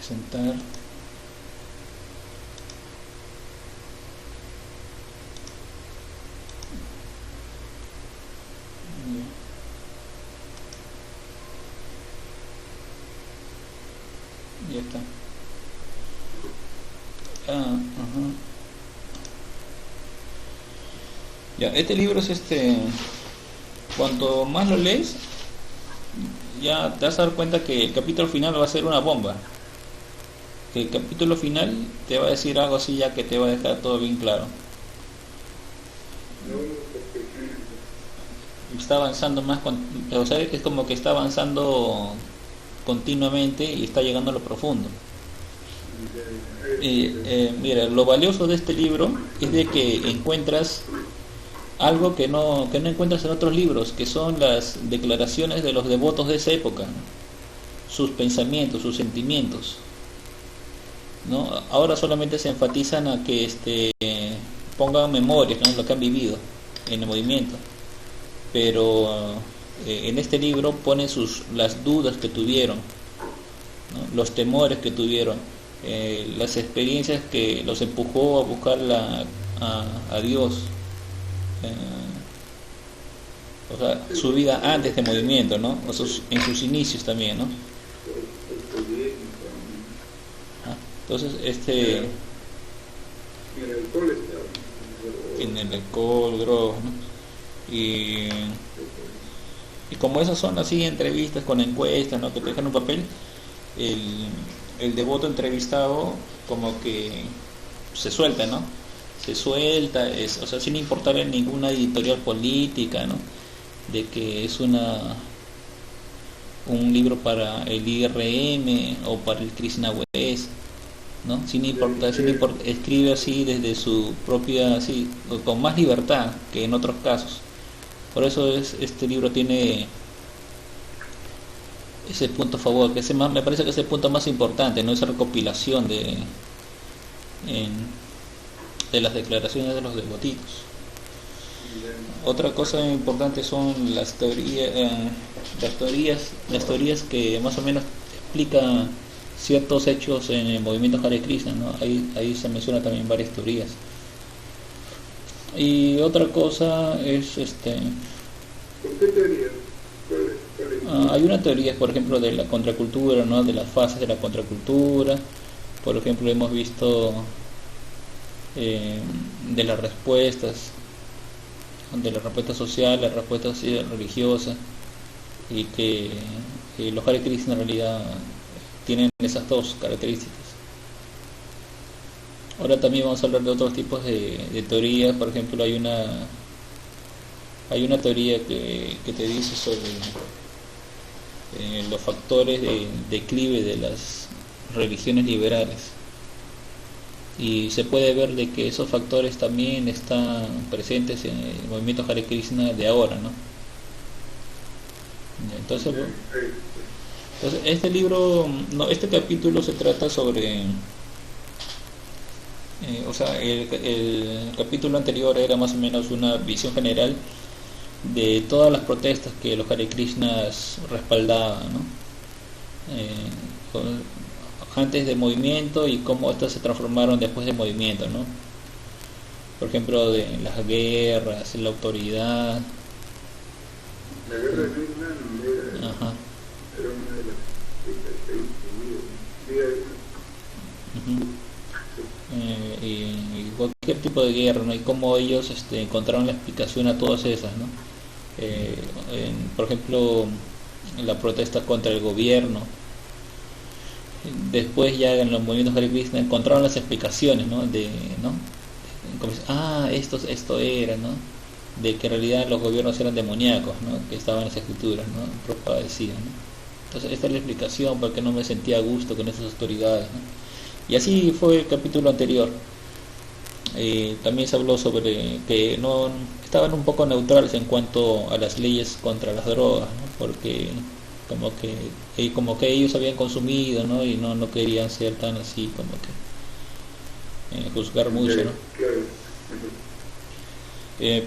presentar. Ya está. Ya, este libro es cuanto más lo lees, ya te vas a dar cuenta que el capítulo final va a ser una bomba. Que el capítulo final te va a decir algo así, ya que te va a dejar todo bien claro. Está avanzando más, o sea, es como que está avanzando continuamente y está llegando a lo profundo. Mira, lo valioso de este libro es de que encuentras algo que no encuentras en otros libros, que son las declaraciones de los devotos de esa época, ¿no? Sus pensamientos, sus sentimientos, ¿no? Ahora solamente se enfatizan a que pongan memorias, ¿no? Lo que han vivido en el movimiento, pero en este libro ponen las dudas que tuvieron, ¿no? Los temores que tuvieron, las experiencias que los empujó a buscar a Dios, o sea, su vida antes de movimiento, ¿no? O sea, en sus inicios también, ¿no? Entonces, en el alcohol, drogas, ¿no? Y como esas son así entrevistas con encuestas, ¿no? Que te dejan un papel, el devoto entrevistado como que se suelta, ¿no? Se suelta, o sea, sin importarle ninguna editorial política, ¿no? De que es un libro para el IRM o para el Krishna West, ¿no? Sin importar, escribe así desde su propia, así, con más libertad que en otros casos. Por eso este libro tiene ese punto a favor, que me parece que es el punto más importante, ¿no? Esa recopilación de las declaraciones de los devotitos. Otra cosa importante son las teorías que más o menos explican ciertos hechos en el movimiento Hare Krishna, ¿no? Ahí se menciona también varias teorías. Y otra cosa es ¿Por qué teorías? Hay una teoría, por ejemplo, de la contracultura, ¿no? De las fases de la contracultura. Por ejemplo, hemos visto de las respuestas sociales, las respuestas religiosas, y que los Hare Krishna en realidad tienen esas dos características. Ahora también vamos a hablar de otros tipos de teorías. Por ejemplo, hay una teoría que te dice sobre los factores de declive de las religiones liberales, y se puede ver de que esos factores también están presentes en el movimiento Hare Krishna de ahora, ¿no? Entonces este libro, no, este capítulo se trata sobre, o sea, el capítulo anterior era más o menos una visión general de todas las protestas que los Hare Krishnas respaldaban, ¿no? Antes del movimiento y cómo estas se transformaron después del movimiento, ¿no? Por ejemplo, de las guerras, la autoridad. La guerra misma no era, Ajá. era una de las Y cualquier tipo de guerra, ¿no? Y cómo ellos encontraron la explicación a todas esas, ¿no? Por ejemplo, la protesta contra el gobierno. Después ya en los movimientos Hare Krishna encontraron las explicaciones, ¿no? Esto era, ¿no? De que en realidad los gobiernos eran demoníacos, ¿no? Que estaban en las escrituras, ¿no? Prabhupada decía, ¿no? Entonces esta es la explicación por qué no me sentía a gusto con esas autoridades, ¿no? Y así fue el capítulo anterior. También se habló sobre que no estaban un poco neutrales en cuanto a las leyes contra las drogas, ¿no? Porque como que ellos habían consumido, ¿no? Y no querían ser tan así, como que juzgar mucho, ¿no?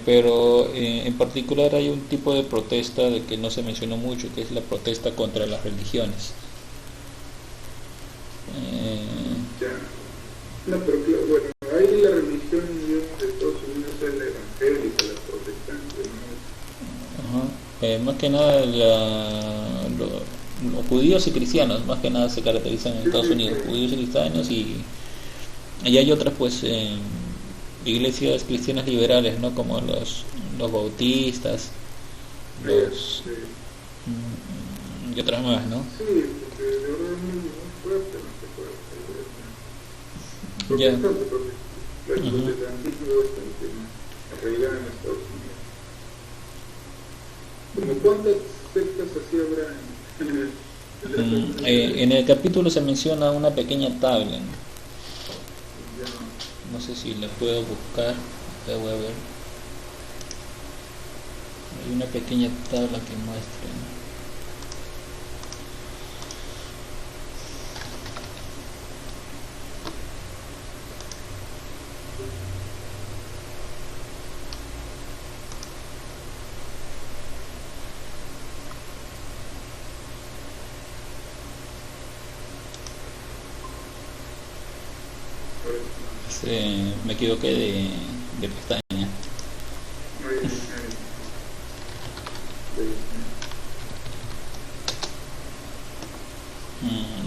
Pero en particular hay un tipo de protesta de que no se mencionó mucho, que es la protesta contra las religiones. No, pero claro, bueno, ahí la religión, digamos, de Estados Unidos es la evangélica, la protestante, ¿no? Ajá. Más que nada los judíos y cristianos, más que nada se caracterizan en Sí, Estados sí, Unidos, sí. judíos y cristianos, y hay otras pues iglesias cristianas liberales, ¿no? Como los bautistas, los Sí, y otras más, ¿no? sí, porque de verdad es muy, muy fuerte, no se puede hacer. Ya. Protestante, porque el Ujú. protestantismo es bastante arraigado en Estados Unidos. ¿Como cuántas sectas así habrá en Estados Unidos? En el capítulo se menciona una pequeña tabla, ¿no? Ya, No sé si la puedo buscar, la voy a ver. Hay una pequeña tabla que muestra, ¿no? pues, Me equivoqué de pestaña. muy bien,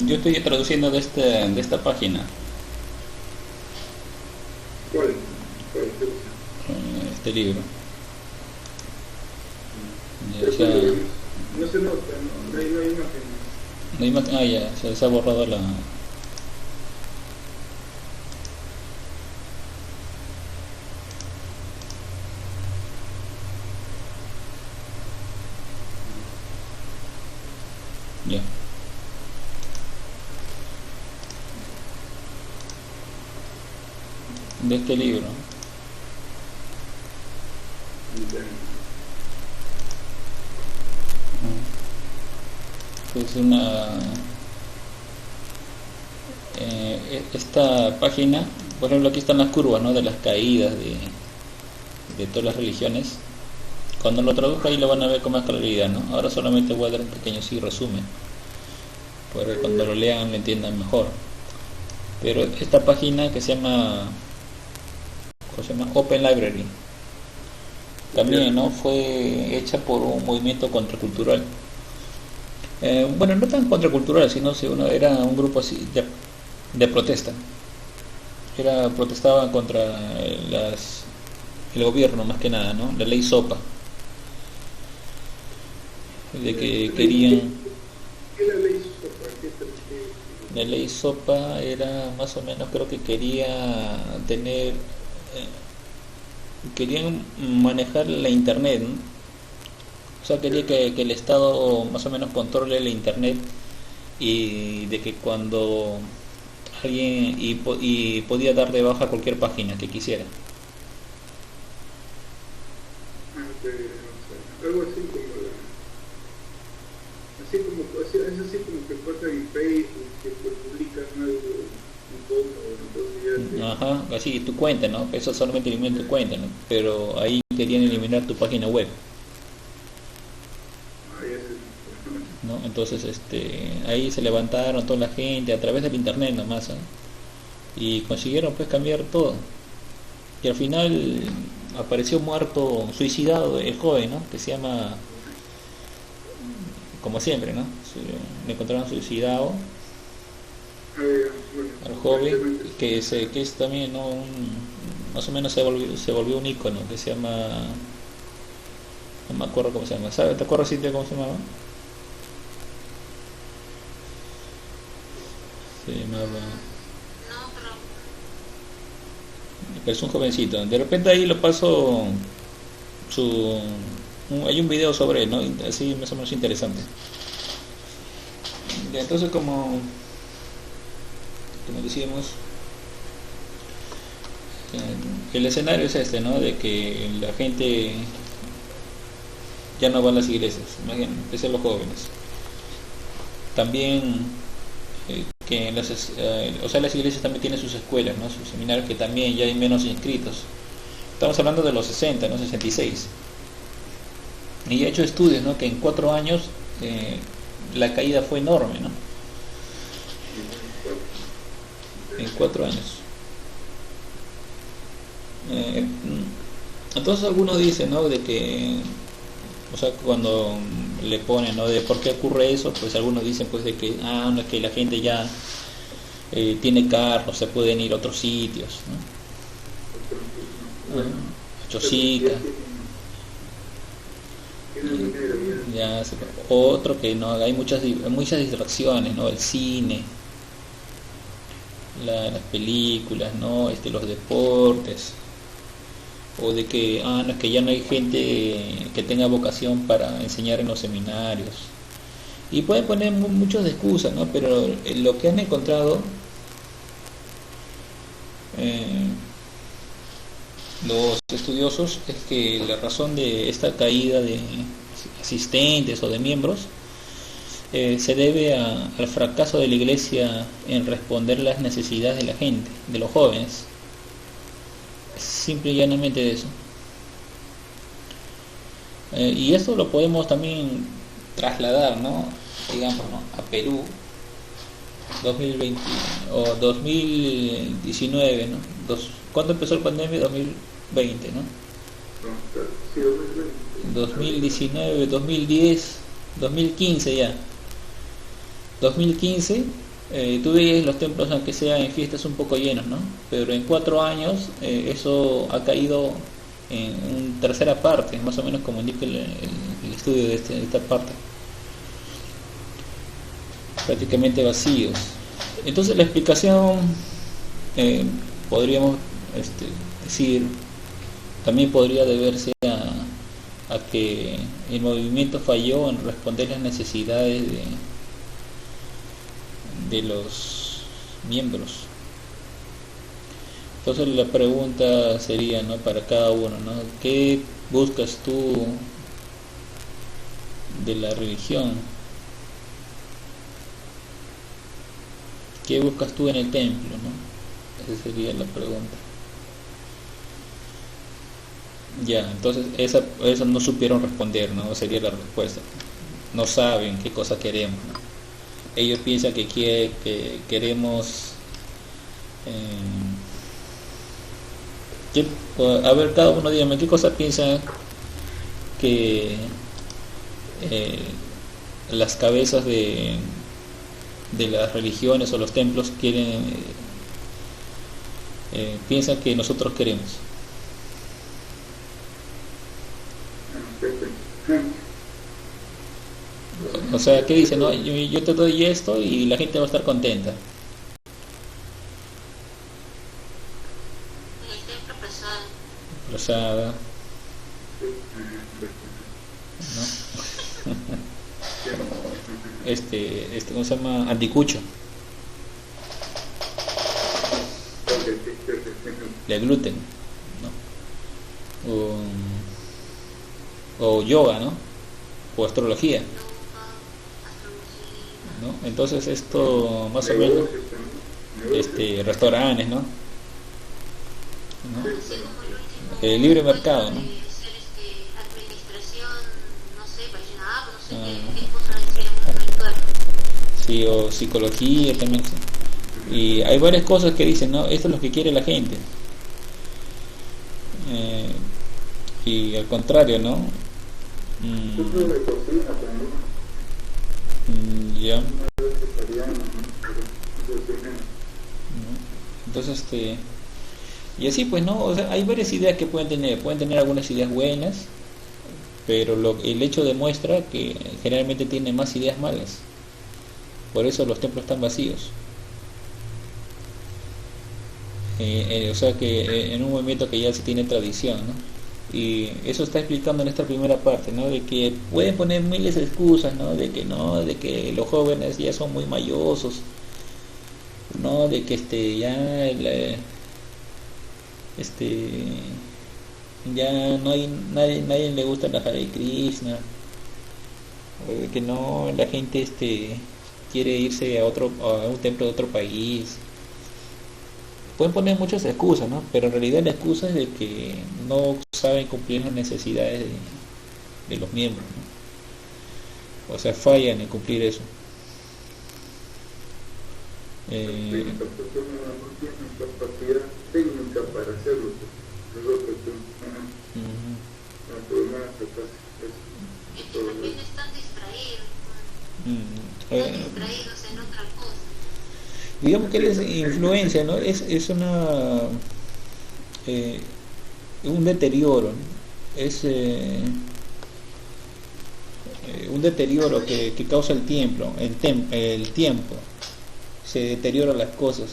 Yo estoy traduciendo de esta página, ¿cuál? ¿Cuál? este libro. O Pero sea, no se nota, no hay imagen. no hay más- ya, se ha borrado la... Ya. De este libro. Es una... esta página, por ejemplo, aquí están las curvas, ¿no? De las caídas de todas las religiones. Cuando lo traduzca ahí lo van a ver con más claridad, ¿no? Ahora solamente voy a dar un pequeño sí resumen, para que cuando lo lean lo entiendan mejor. Pero esta página que se llama, ¿cómo se llama? Open Library, también, ¿no? Fue hecha por un movimiento contracultural. Bueno, no tan contracultural, sino si uno era un grupo así de protesta. Protestaban contra el gobierno más que nada, ¿no? La ley SOPA, de que querían... ¿Qué la ley SOPA? La ley SOPA era más o menos, creo que querían manejar la internet, ¿no? O sea, quería que el Estado más o menos controle la internet, y de que cuando alguien y podía dar de baja cualquier página que quisiera. Algo así como es así como que pasa en Facebook, que pues publican algo, un poco, entonces ya Ajá, así tu cuenta, ¿no? Eso solamente elimina tu cuenta, ¿no? Pero ahí querían eliminar tu página web, ya se, ¿no? Entonces, ahí se levantaron toda la gente a través del internet nomás, ¿eh? Y consiguieron pues cambiar todo. Y al final apareció muerto, suicidado el joven, ¿no? Que se llama, como siempre, ¿no? Le encontraron suicidado bueno, al joven, aparentemente que es también, ¿no? Más o menos se volvió un ícono que se llama, no me acuerdo cómo se llama, ¿sabes? ¿Te acuerdas, Cintia, cómo se llamaba? Se llamaba, pero es un jovencito. De repente ahí lo paso hay un video sobre él, ¿no? Así más o menos interesante. Entonces, como decíamos, el escenario es este, ¿no? De que la gente ya no va a las iglesias, especialmente los jóvenes. También que o sea, las iglesias también tienen sus escuelas, ¿no? Sus seminarios, que también ya hay menos inscritos. Estamos hablando de los 60, ¿no? 66. Y he hecho estudios, ¿no? Que en 4 años la caída fue enorme, ¿no? En 4 años. Entonces algunos dicen, ¿no? De que, o sea, cuando le ponen, ¿no? De por qué ocurre eso, pues algunos dicen, pues, de que, no es que la gente ya tiene carro, se pueden ir a otros sitios, ¿no? Chosica, ya, otro que no, hay muchas distracciones, ¿no? El cine, las películas, ¿no? Los deportes, o de que no es que ya no hay gente que tenga vocación para enseñar en los seminarios, y pueden poner muchas excusas, ¿no? Pero lo que han encontrado los estudiosos es que la razón de esta caída de asistentes o de miembros se debe al fracaso de la iglesia en responder las necesidades de la gente, de los jóvenes. Simple y llanamente eso. Y esto lo podemos también trasladar, ¿no? Digamos, ¿no? A Perú 2020 o 2019, ¿no? ¿Cuándo empezó la pandemia? 2020, ¿no? 2019, 2010, 2015 ya. 2015, tú ves los templos, aunque sean en fiestas, un poco llenos, ¿no? Pero en 4 años eso ha caído en una tercera parte, más o menos, como indica el estudio de esta parte. Prácticamente vacíos. Entonces la explicación, podríamos decir, también podría deberse a que el movimiento falló en responder las necesidades de los miembros. Entonces la pregunta sería, ¿no? Para cada uno, ¿no? ¿Qué buscas tú de la religión? ¿Qué buscas tú en el templo, no? Esa sería la pregunta. Ya, entonces eso no supieron responder, ¿no? Sería la respuesta. No saben qué cosa queremos, ¿no? Ellos piensan que queremos... a ver, cada uno dígame, ¿qué cosa piensa que las cabezas de las religiones o los templos quieren, piensan que nosotros queremos? O sea, ¿qué dicen? No, yo te doy esto y la gente va a estar contenta. Rosada, ¿no? ¿Cómo se llama? Anticucho. El gluten, ¿no? O yoga, ¿no? O astrología, ¿no? Entonces esto más o menos, restaurantes, ¿no? El libre mercado, ¿no? Sí, o psicología también. Y hay varias cosas que dicen, ¿no? Esto es lo que quiere la gente. Y al contrario, ¿no? Ya. Entonces, y así pues, ¿no? O sea, hay varias ideas que pueden tener algunas ideas buenas, pero el hecho demuestra que generalmente tienen más ideas malas. Por eso los templos están vacíos. O sea que en un movimiento que ya se tiene tradición, ¿no? Y eso está explicando en esta primera parte, ¿no? De que pueden poner miles de excusas, ¿no? De que los jóvenes ya son muy mayosos, ¿no? De que ya no hay nadie le gusta la Hare Krishna, o de que no, la gente quiere irse a un templo de otro país. Pueden poner muchas excusas, ¿no? Pero en realidad la excusa es de que no saben cumplir las necesidades de los miembros, ¿no? O sea, fallan en cumplir eso. No tienen capacidad técnica para hacerlo. nosotros, ajá. Ujú. No, pero nada, capaz, Es es que todo también eso. están distraídos, están Eh, distraídos en otra cosa. digamos que es influencia, ¿no? Es una eh, un deterioro, ¿no? Es un deterioro que causa el tiempo, se deterioran las cosas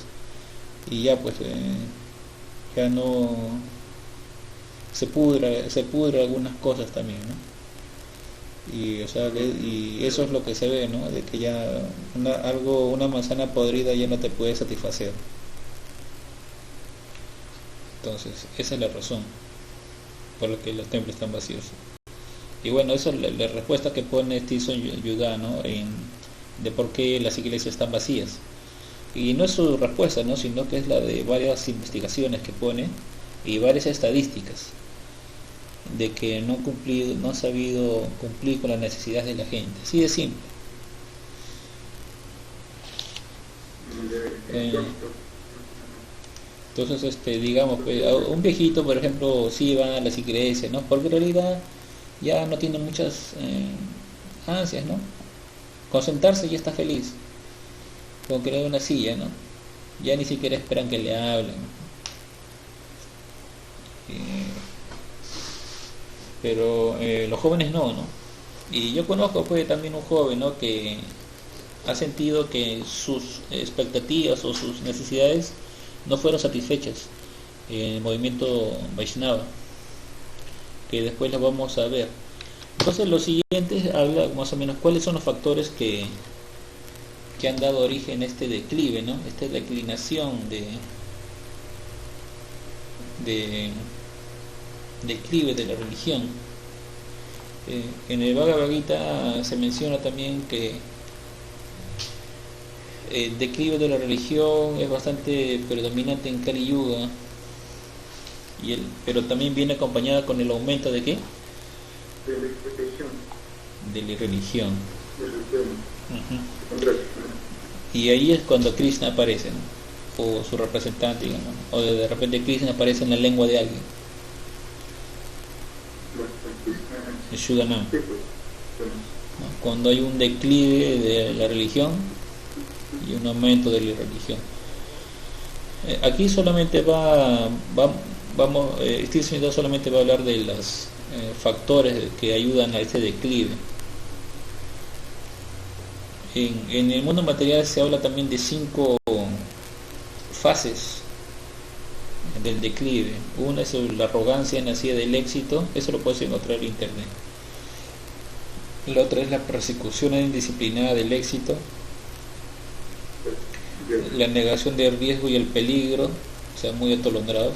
y ya pues ya no se pudre algunas cosas también, ¿no? Y o sea, y eso es lo que se ve, ¿no? De que ya una manzana podrida ya no te puede satisfacer. Entonces esa es la razón por la que los templos están vacíos. Y bueno, esa es la respuesta que pone Stinson Yuga, ¿no? De por qué las iglesias están vacías. Y no es su respuesta, ¿no? Sino que es la de varias investigaciones que pone y varias estadísticas de que no ha sabido cumplir con las necesidades de la gente. Así de simple. Eh, entonces, digamos, pues, un viejito, por ejemplo, sí va a las iglesias, ¿no? Porque en realidad ya no tiene muchas ansias, ¿no? Con sentarse ya está feliz, con que le dé una silla, ¿no? Ya ni siquiera esperan que le hablen. Pero los jóvenes no. Y yo conozco pues también un joven, ¿no? Que ha sentido que sus expectativas o sus necesidades no fueron satisfechas en el movimiento Vaishnava, que después lo vamos a ver. Entonces lo siguiente habla más o menos cuáles son los factores que han dado origen a este declive, ¿no? Esta declinación de declive de la religión. En el Bhagavad Gita se menciona también que el declive de la religión es bastante predominante en Kali Yuga, pero también viene acompañada con el aumento de ¿qué? De la religión. De la religión. De la religión. Uh-huh. Y ahí es cuando Krishna aparece, ¿no? O su representante, digamos, o de repente Krishna aparece en la lengua de alguien. El Shuddhanam. Sí, pues. ¿No? Cuando hay un declive de la religión y un aumento de la religión. Aquí solamente este señor solamente va a hablar de los factores que ayudan a este declive. En el mundo material se habla también de 5 fases del declive. Una es la arrogancia nacida del éxito, eso lo puedes encontrar en internet. La otra es la persecución indisciplinada del éxito, la negación del riesgo y el peligro, o sea, muy atolondrados,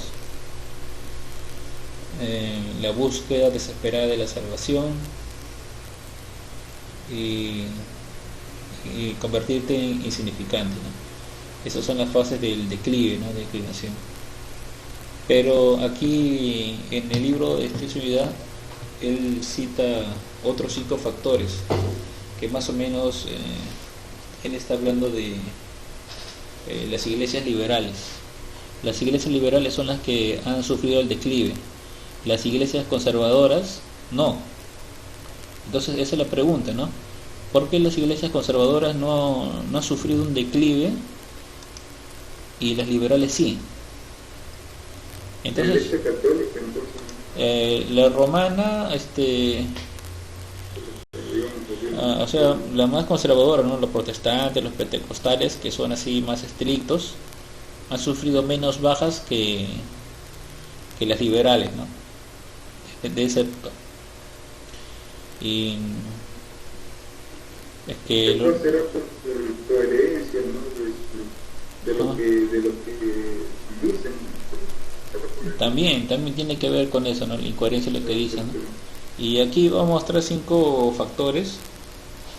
la búsqueda desesperada de la salvación y convertirte en insignificante, ¿no? Esas son las fases del declive, ¿no? De declinación. Pero aquí en el libro de espiritualidad él cita otros 5 factores que más o menos él está hablando de las iglesias liberales. Las iglesias liberales son las que han sufrido el declive, las iglesias conservadoras no. Entonces esa es la pregunta, ¿no? ¿Por qué las iglesias conservadoras no han sufrido un declive y las liberales sí? Entonces, la iglesia católica, entonces, la romana, o sea, la más conservadora, ¿no? Los protestantes, los pentecostales, que son así más estrictos, han sufrido menos bajas que las liberales, ¿no? De esa época. Y es que esto será por coherencia, ¿no? De lo que dicen. También tiene que ver con eso, ¿no? La incoherencia de lo que dicen, ¿no? Y aquí vamos a mostrar 5 factores.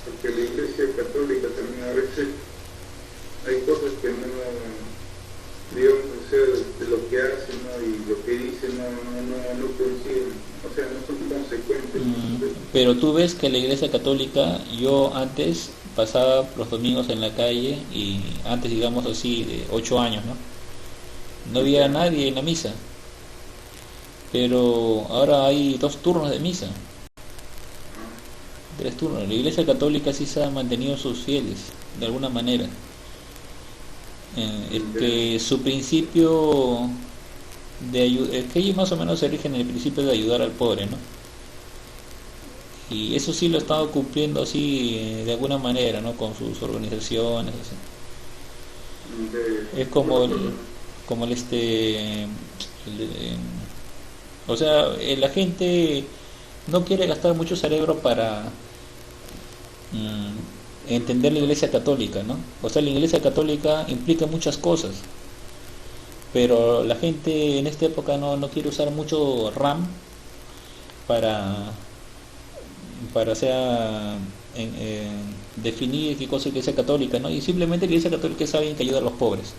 Porque la iglesia católica también a veces hay cosas que no, digamos, o sea, de lo que hacen, ¿no? Y lo que dicen no coinciden, o sea, no son consecuentes. Pero tú ves que la iglesia católica, yo antes pasaba los domingos en la calle y antes, digamos así, de 8 años, ¿no? No había nadie en la misa. pero ahora hay 2 turnos de misa, 3 turnos. La Iglesia Católica sí se ha mantenido sus fieles, de alguna manera. Es que su principio es que ellos más o menos se rigen en el principio de ayudar al pobre, ¿no? Y eso sí lo están cumpliendo así de alguna manera, ¿no? Con sus organizaciones, así. Es como o sea, la gente no quiere gastar mucho cerebro para entender la Iglesia Católica, ¿no? O sea, la Iglesia Católica implica muchas cosas, pero la gente en esta época no quiere usar mucho RAM para o sea, definir qué cosa es la Iglesia Católica, ¿no? Y simplemente la Iglesia Católica es alguien que ayuda a los pobres.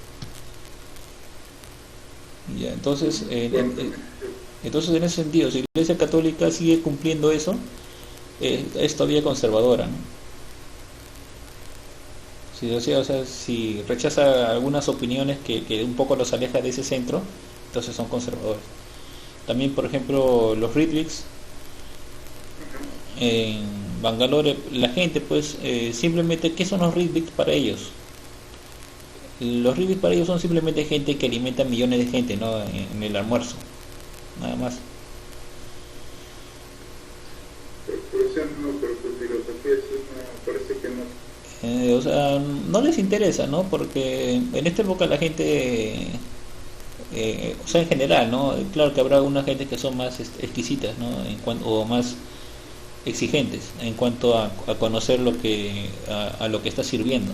Ya, entonces, entonces en ese sentido, si la Iglesia Católica sigue cumpliendo eso, es todavía conservadora, ¿no? Si, o sea, si rechaza algunas opiniones que un poco los aleja de ese centro, entonces son conservadores. También, por ejemplo, los Ritviks en Bangalore, la gente pues simplemente, ¿qué son los Ritviks para ellos? Los Ritviks para ellos son simplemente gente que alimenta millones de gente, ¿no? En el almuerzo, nada más. Pero tu filosofía sí parece que no. O sea, no les interesa, ¿no? Porque en esta época la gente, o sea, en general, ¿no? Claro que habrá algunas gente que son más exquisitas, ¿no? O más exigentes en cuanto a conocer a lo que está sirviendo.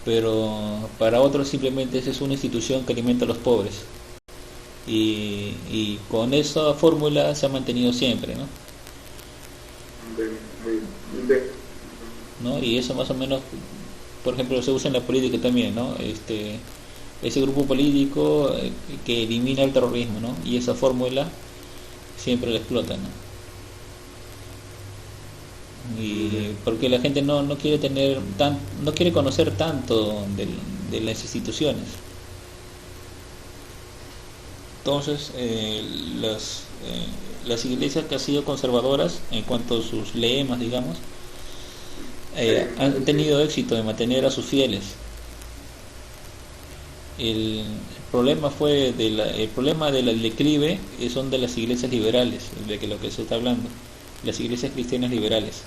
Pero para otros simplemente esa es una institución que alimenta a los pobres. Y con esa fórmula se ha mantenido siempre, ¿no? ¿No? Y eso más o menos, por ejemplo, se usa en la política también, ¿no? Ese grupo político que elimina el terrorismo, ¿no? Y esa fórmula siempre la explotan, ¿no? Y porque la gente no quiere no quiere conocer tanto de las instituciones. Entonces, las iglesias que han sido conservadoras en cuanto a sus lemas, digamos, han tenido éxito de mantener a sus fieles. El problema del declive son de las iglesias liberales, de lo que se está hablando, las iglesias cristianas liberales.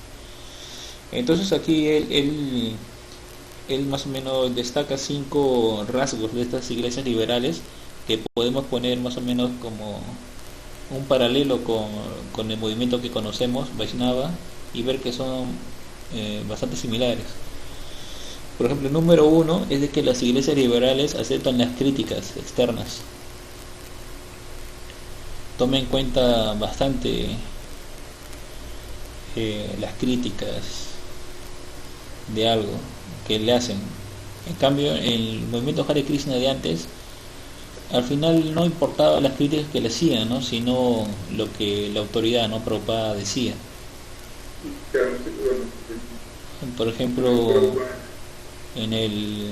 Entonces aquí él más o menos destaca 5 rasgos de estas iglesias liberales que podemos poner más o menos como un paralelo con el movimiento que conocemos, Vaishnava, y ver que son bastante similares. Por ejemplo, el número 1 es de que las iglesias liberales aceptan las críticas externas, toma en cuenta bastante las críticas de algo que le hacen. En cambio, el movimiento Hare Krishna de antes, al final no importaba las críticas que le hacían, ¿no? Sino lo que la autoridad, ¿no? Prabhupada decía. Por ejemplo, en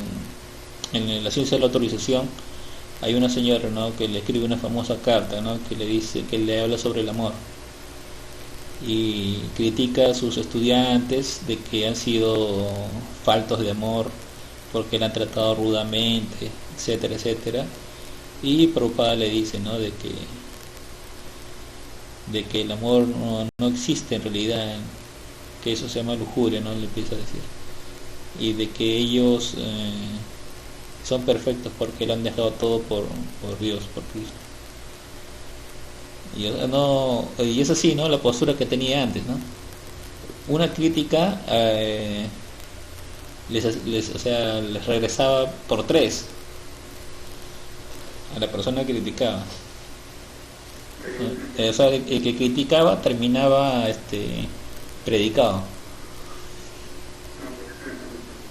la ciencia de la autorización hay una señora, ¿no? Que le escribe una famosa carta, ¿no? Que le dice, que le habla sobre el amor y critica a sus estudiantes de que han sido faltos de amor porque la han tratado rudamente, etcétera, etcétera. Y Prabhupada le dice, ¿no? de que el amor no existe en realidad, que eso se llama lujuria, ¿no? Le empieza a decir, y de que ellos son perfectos porque lo han dejado todo por Dios, por Cristo. Y es así, ¿no? La postura que tenía antes, ¿no? Una crítica les regresaba por 3 a la persona que criticaba. O sea, el que criticaba terminaba predicado.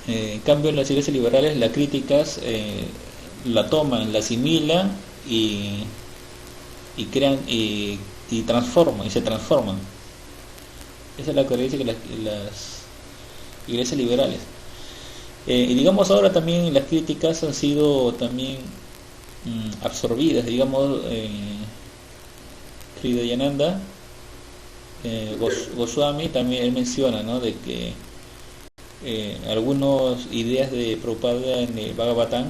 En cambio, en las iglesias liberales las críticas la toman, la asimilan y crean y transforman, y se transforman. Esa es la coherencia que las iglesias liberales. Y digamos ahora también las críticas han sido también absorbidas, digamos, Hridayananda Goswami también él menciona, ¿no?, de que algunas ideas de Prabhupada en el Bhagavatam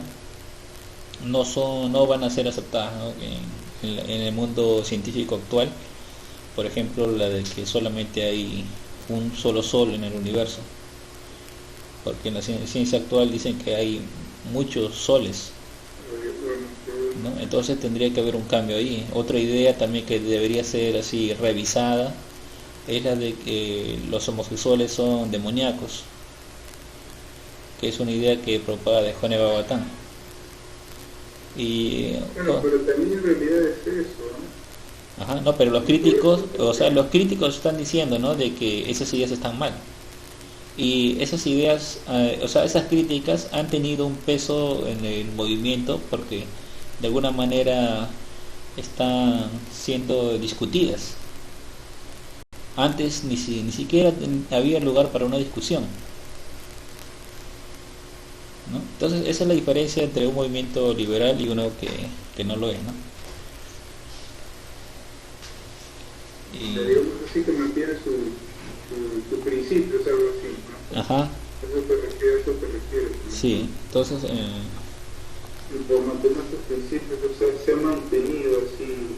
no van a ser aceptadas, ¿no?, en el mundo científico actual. Por ejemplo, la de que solamente hay un solo sol en el universo, porque en la ciencia actual dicen que hay muchos soles, ¿no? Entonces tendría que haber un cambio ahí. Otra idea también que debería ser así revisada es la de que los homosexuales son demoníacos, que es una idea que Prabhupada dejó en el Bhagavatam. Y bueno, pero también en realidad es eso, ¿no? ajá, no, pero los críticos, o sea, los críticos están diciendo, ¿no?, de que esas ideas están mal. Y esas ideas, o sea, esas críticas han tenido un peso en el movimiento porque de alguna manera están siendo discutidas. Antes ni siquiera había lugar para una discusión, ¿no? Entonces esa es la diferencia entre un movimiento liberal y uno que no lo es, ¿no? Y, Digamos así que mantiene su principio, es algo así, ¿no? ajá, Eso te refiere, ¿no? sí, entonces Y por mantener sus principios, o sea, se ha mantenido así.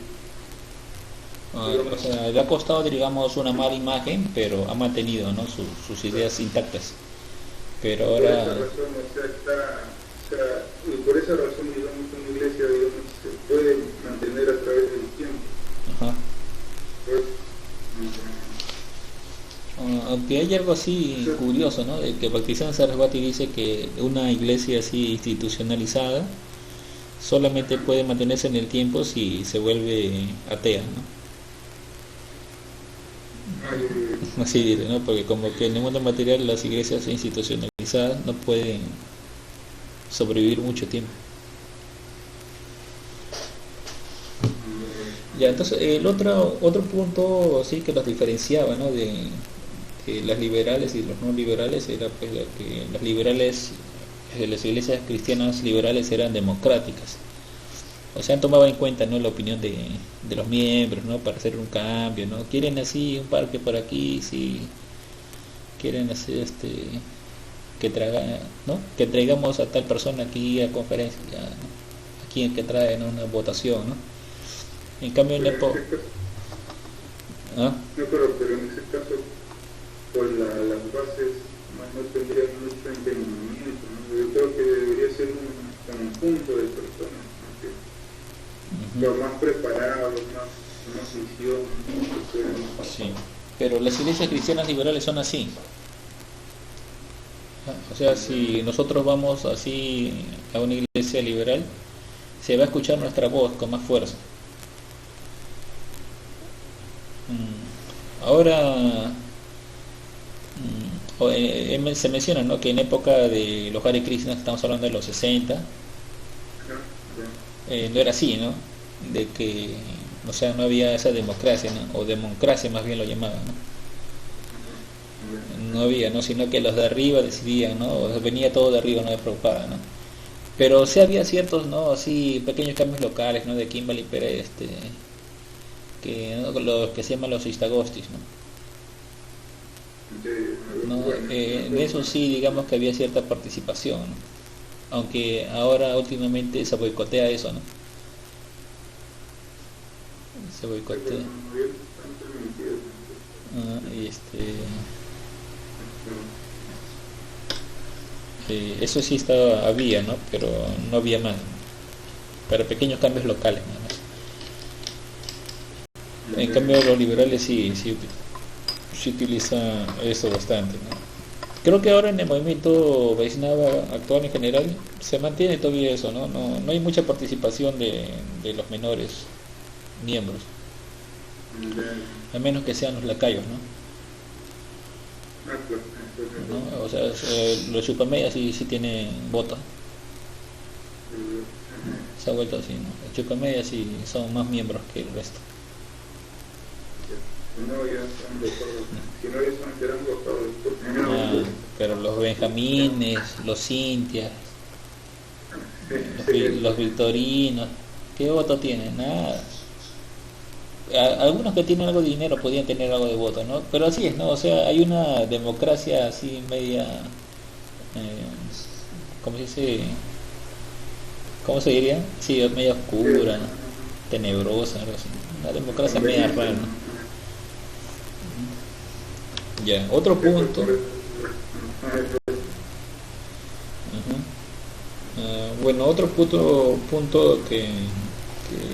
o sea, le ha costado, digamos, una mala imagen, pero ha mantenido, ¿no?, sus ideas intactas. Pero Por esa ahora, razón, y por esa razón, digamos, una iglesia, digamos, se puede mantener a través del tiempo. ajá, Pues, aunque hay algo así curioso, ¿no?, de que Bhaktisiddhanta Sarasvati dice que una iglesia así institucionalizada solamente puede mantenerse en el tiempo si se vuelve atea, ¿no? Así dice, ¿no? Porque como que en el mundo material las iglesias institucionalizadas no pueden sobrevivir mucho tiempo. Ya, entonces el otro punto así que los diferenciaba, ¿no?, de que las liberales y los no liberales era pues que las liberales, las iglesias cristianas liberales eran democráticas. O sea, han tomado en cuenta, ¿no?, la opinión de los miembros, ¿no?, para hacer un cambio, ¿no? Quieren así un parque por aquí, sí, quieren hacer que traigamos a tal persona aquí a conferencia, ¿no?, aquí en que traen una votación, ¿no? En cambio en pero ¿ah? no, pero en ese caso, con las bases no tendrían mucho entendimiento, ¿no? Yo creo que debería ser un conjunto de personas, ¿no?, los más preparados, más visión, ¿no? Sí, pero las iglesias cristianas liberales son así. O sea, si nosotros vamos así a una iglesia liberal, se va a escuchar nuestra voz con más fuerza. Ahora se menciona, ¿no?, que en época de los Hare Krishna, estamos hablando de los 60, no era así, ¿no?, de que, o sea, no había esa democracia, ¿no?, o democracia más bien lo llamaban, ¿no? No había, ¿no?, sino que los de arriba decidían, ¿no?, o venía todo de arriba, no de Prabhupada, ¿no? Pero sí había ciertos, ¿no?, así pequeños cambios locales, ¿no?, de Kimball Pérez, que, ¿no?, los que se llaman los Istagostis, ¿no? En eso sí, digamos que había cierta participación, ¿no?, aunque ahora últimamente se boicotea eso, ¿no? Se boicotea. Eso sí había, ¿no?, pero no había más, para pequeños cambios locales, ¿no? En cambio los liberales sí utilizan eso bastante, ¿no? Creo que ahora en el movimiento Vaishnava actual en general se mantiene todavía eso, ¿no? No hay mucha participación de los menores miembros, a menos que sean los lacayos, ¿no? O sea, los Chupameya sí tienen voto. Se ha vuelto así, ¿no? Los Chupameya sí son más miembros que el resto. Pero los benjamines, los cintias, los victorinos, ¿qué voto tienen? Nada. algunos que tienen algo de dinero podían tener algo de voto, ¿no? Pero así es, ¿no? O sea, hay una democracia así media, ¿cómo se dice? ¿Cómo se diría? Sí, media oscura, ¿no? Tenebrosa, algo así. Una democracia media rara, ¿no? Ya, otro punto. Bueno, otro punto que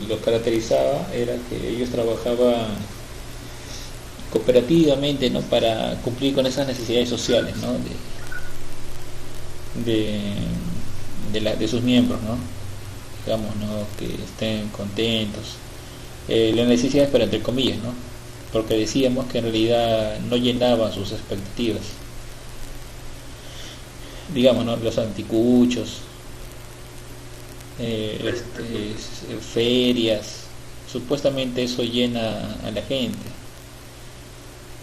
los caracterizaba era que ellos trabajaban cooperativamente, ¿no? Para cumplir con esas necesidades sociales, ¿no? de sus miembros, ¿no? Digamos, ¿no? Que estén contentos, las necesidades, pero entre comillas, ¿no? Porque decíamos que en realidad no llenaban sus expectativas, digamos, ¿no? Los anticuchos, ferias, supuestamente eso llena a la gente,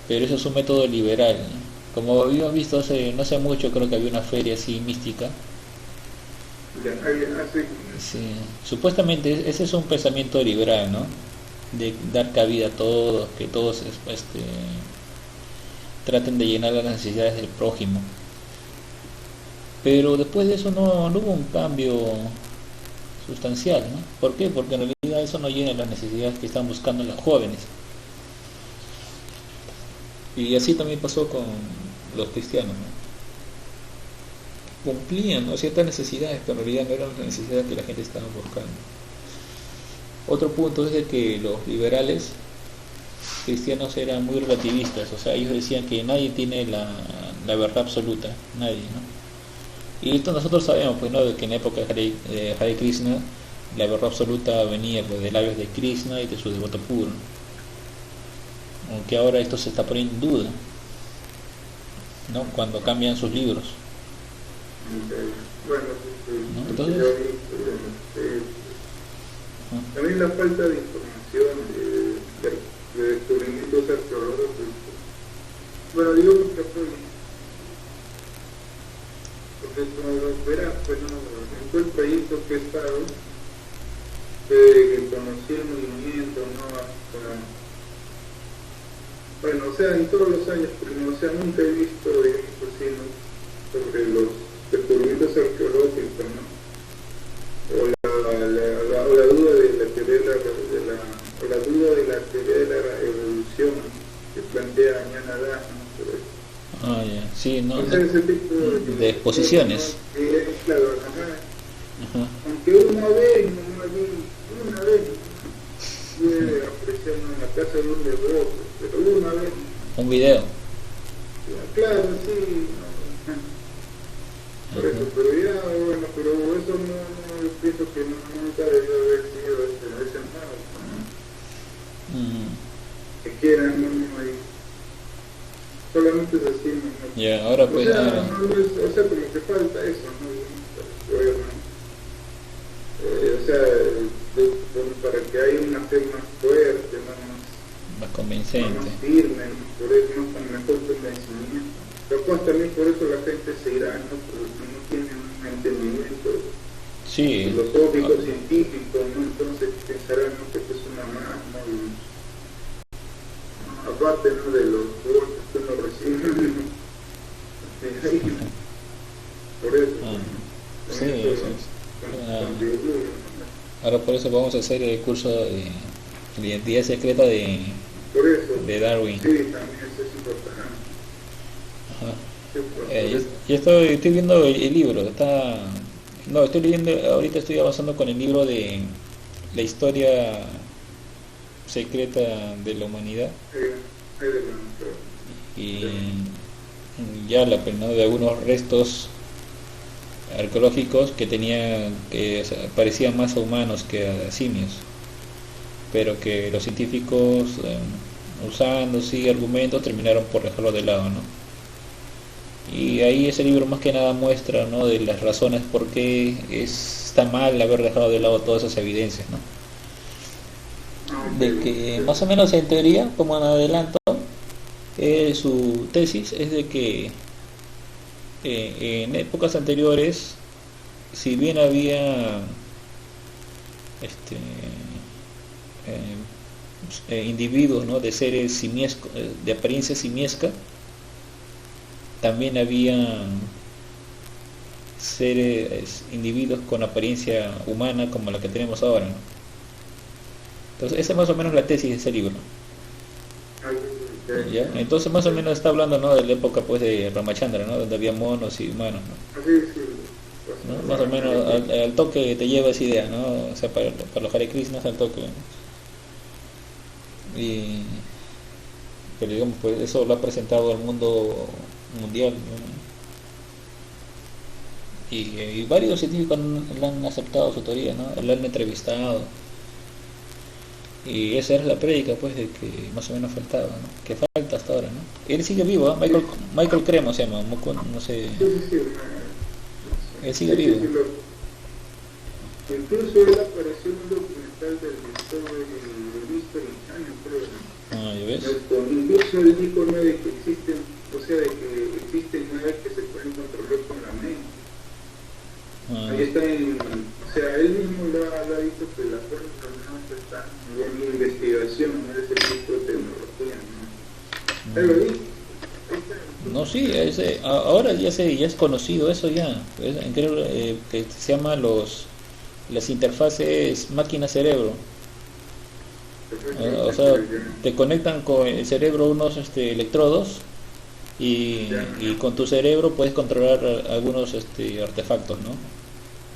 pero eso es un método liberal, ¿no? Como habíamos visto no hace mucho, creo que había una feria así mística. Sí, supuestamente ese es un pensamiento liberal, ¿no? De dar cabida a todos, que todos traten de llenar las necesidades del prójimo. Pero después de eso no hubo un cambio sustancial, ¿no? ¿Por qué? Porque en realidad eso no llena las necesidades que están buscando los jóvenes. Y así también pasó con los cristianos, ¿no? Cumplían, ¿no?, ciertas necesidades, pero en realidad no eran las necesidades que la gente estaba buscando. Otro punto es de que los liberales cristianos eran muy relativistas, o sea, ellos decían que nadie tiene la verdad absoluta, nadie, ¿no? Y esto nosotros sabemos, pues, ¿no?, de que en la época de Hare Krishna la verdad absoluta venía, pues, de labios de Krishna y de su devoto puro, aunque ahora esto se está poniendo en duda, ¿no?, cuando cambian sus libros. Bueno, ¿No? Entonces, también la falta de información, de descubrimientos arqueológicos. Bueno, digo porque como verás, pues no, en todo el proyecto que he estado, que conocí el movimiento, ¿no? Hasta, bueno, o sea, en todos los años, primero, o sea, nunca he visto, así, ¿no?, sobre los descubrimientos arqueológicos, ¿no? O la duda de la teoría de la teoría de la evolución que plantea Ñanadá, ¿no? ya, sí, ¿no? O sea, ese tipo de exposiciones. ¿No? Claro, ajá. Aunque una vez pude apreciar en la casa de un devoto, pero una vez. Un video. Claro, sí. Por eso, pero ya, bueno, pero eso no, yo pienso que nunca debió haber sido ese nada, ¿no? Que quieran, no hay. Solamente es así, ¿no? Ya, ahora pues. O sea, o sea, como que falta eso, ¿no? O sea, para que haya una fe más fuerte, más convincente, más firme, por eso no tan mejor convencimiento. Capaz también por eso la gente se irá, ¿no? Porque no tienen un entendimiento filosófico, científico, ¿no? Entonces pensarán, ¿no?, que esto es una más, ¿no? Y, aparte, ¿no?, de los golpes que uno recibe, ¿no? Por eso. Ahora por eso vamos a hacer el curso de identidad secreta de Darwin. Sí, también eso es importante. Yo estoy viendo el libro, estoy leyendo, ahorita estoy avanzando con el libro de la historia secreta de la humanidad, y ya habla, ¿no?, de algunos restos arqueológicos que parecían más a humanos que a simios, pero que los científicos, usando argumentos, terminaron por dejarlo de lado, ¿no? Y ahí ese libro más que nada muestra, ¿no?, de las razones por qué está mal haber dejado de lado todas esas evidencias, ¿no? De que más o menos en teoría, como en adelanto, su tesis es de que en épocas anteriores, si bien había individuos, ¿no?, de seres simiescos, de apariencia simiesca, también había seres, individuos con apariencia humana como la que tenemos ahora, ¿no? Entonces esa es más o menos la tesis de ese libro, ¿ya? Entonces más o menos está hablando, ¿no?, de la época pues de Ramachandra, ¿no?, donde había monos y humanos, ¿no? Más o menos al toque te lleva esa idea, ¿no? O sea, para los Hare Krishnas al toque, ¿no? Pero digamos, pues eso lo ha presentado al mundo mundial, ¿no? Y varios científicos lo han aceptado su teoría, ¿no? Lo han entrevistado. Y esa era la prédica, pues, de que más o menos faltaba, ¿no? Que falta hasta ahora, ¿no? Él sigue vivo, ¿eh? Michael Cremo se llama, no sé. Él sigue vivo. Incluso él apareció en un documental del director de History Channel, creo. Ah, ¿ya ves? Incluso él dijo, ¿no?, de que existen, o sea, de que existen naves que se pueden controlar con la mente. Ahí está o sea, él mismo lo ha dicho que las cosas no están en investigación, no es ese tipo de tecnología, ¿no? Él lo dijo. No, sí, ahora ya es conocido eso ya. Creo que se llama las interfaces máquina-cerebro. O sea, te conectan con el cerebro unos electrodos y con tu cerebro puedes controlar algunos artefactos, ¿no?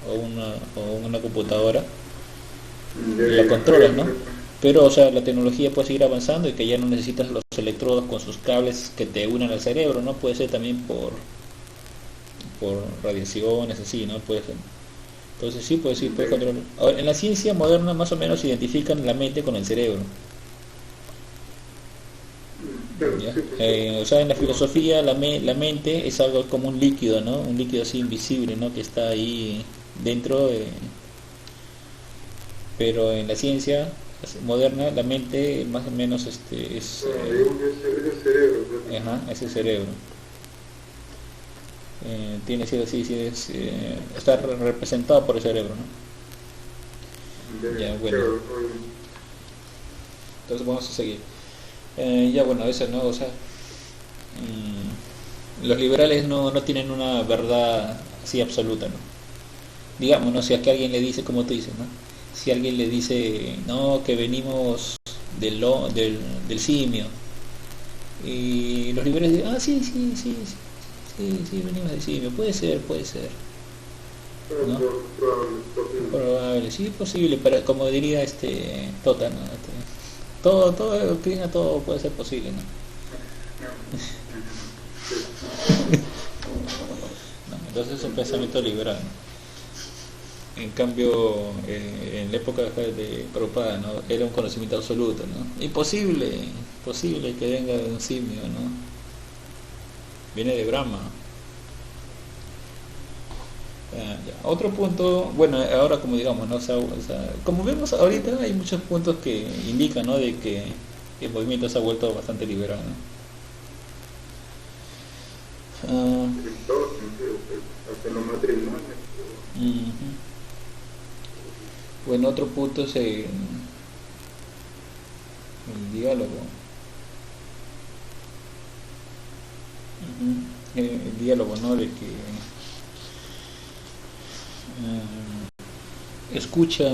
O una computadora, la controlas, ¿no? Pero, o sea, la tecnología puede seguir avanzando y que ya no necesitas los electrodos con sus cables que te unan al cerebro, ¿no? Puede ser también por radiaciones, así, ¿no? Puede ser. Entonces sí, puedes controlar. Ahora, en la ciencia moderna más o menos identifican la mente con el cerebro. O sea, en la filosofía la mente es algo como un líquido, ¿no? Un líquido así invisible, ¿no?, que está ahí dentro. Pero en la ciencia moderna la mente más o menos es el cerebro. Ajá, es el cerebro. Tiene sido así, está representado por el cerebro, ¿no? Ya, bueno. Entonces vamos a seguir. Ya, bueno, eso, ¿no? O sea, los liberales no tienen una verdad así absoluta, ¿no? Digamos, ¿no? Si a que alguien le dice, como tú dices, ¿no? Si alguien le dice, no, que venimos del simio, y los liberales dicen, sí, venimos del simio, puede ser, ¿no? Probable, sí, es posible, pero como diría Tota, ¿no? Todo puede ser posible, ¿no? No, entonces es un pensamiento liberal, ¿no? En cambio, en la época de Prabhupada, ¿no?, era un conocimiento absoluto, ¿no? Imposible que venga de un simio, ¿no? Viene de Brahma. Ya. Otro punto, bueno, ahora como digamos, ¿no? O sea, como vemos ahorita hay muchos puntos que indican, ¿no?, de que el movimiento se ha vuelto bastante liberal, ¿no? En todo sentido, hasta los matrimonios. Bueno, otro punto es el diálogo. El diálogo, ¿no?, de que escucha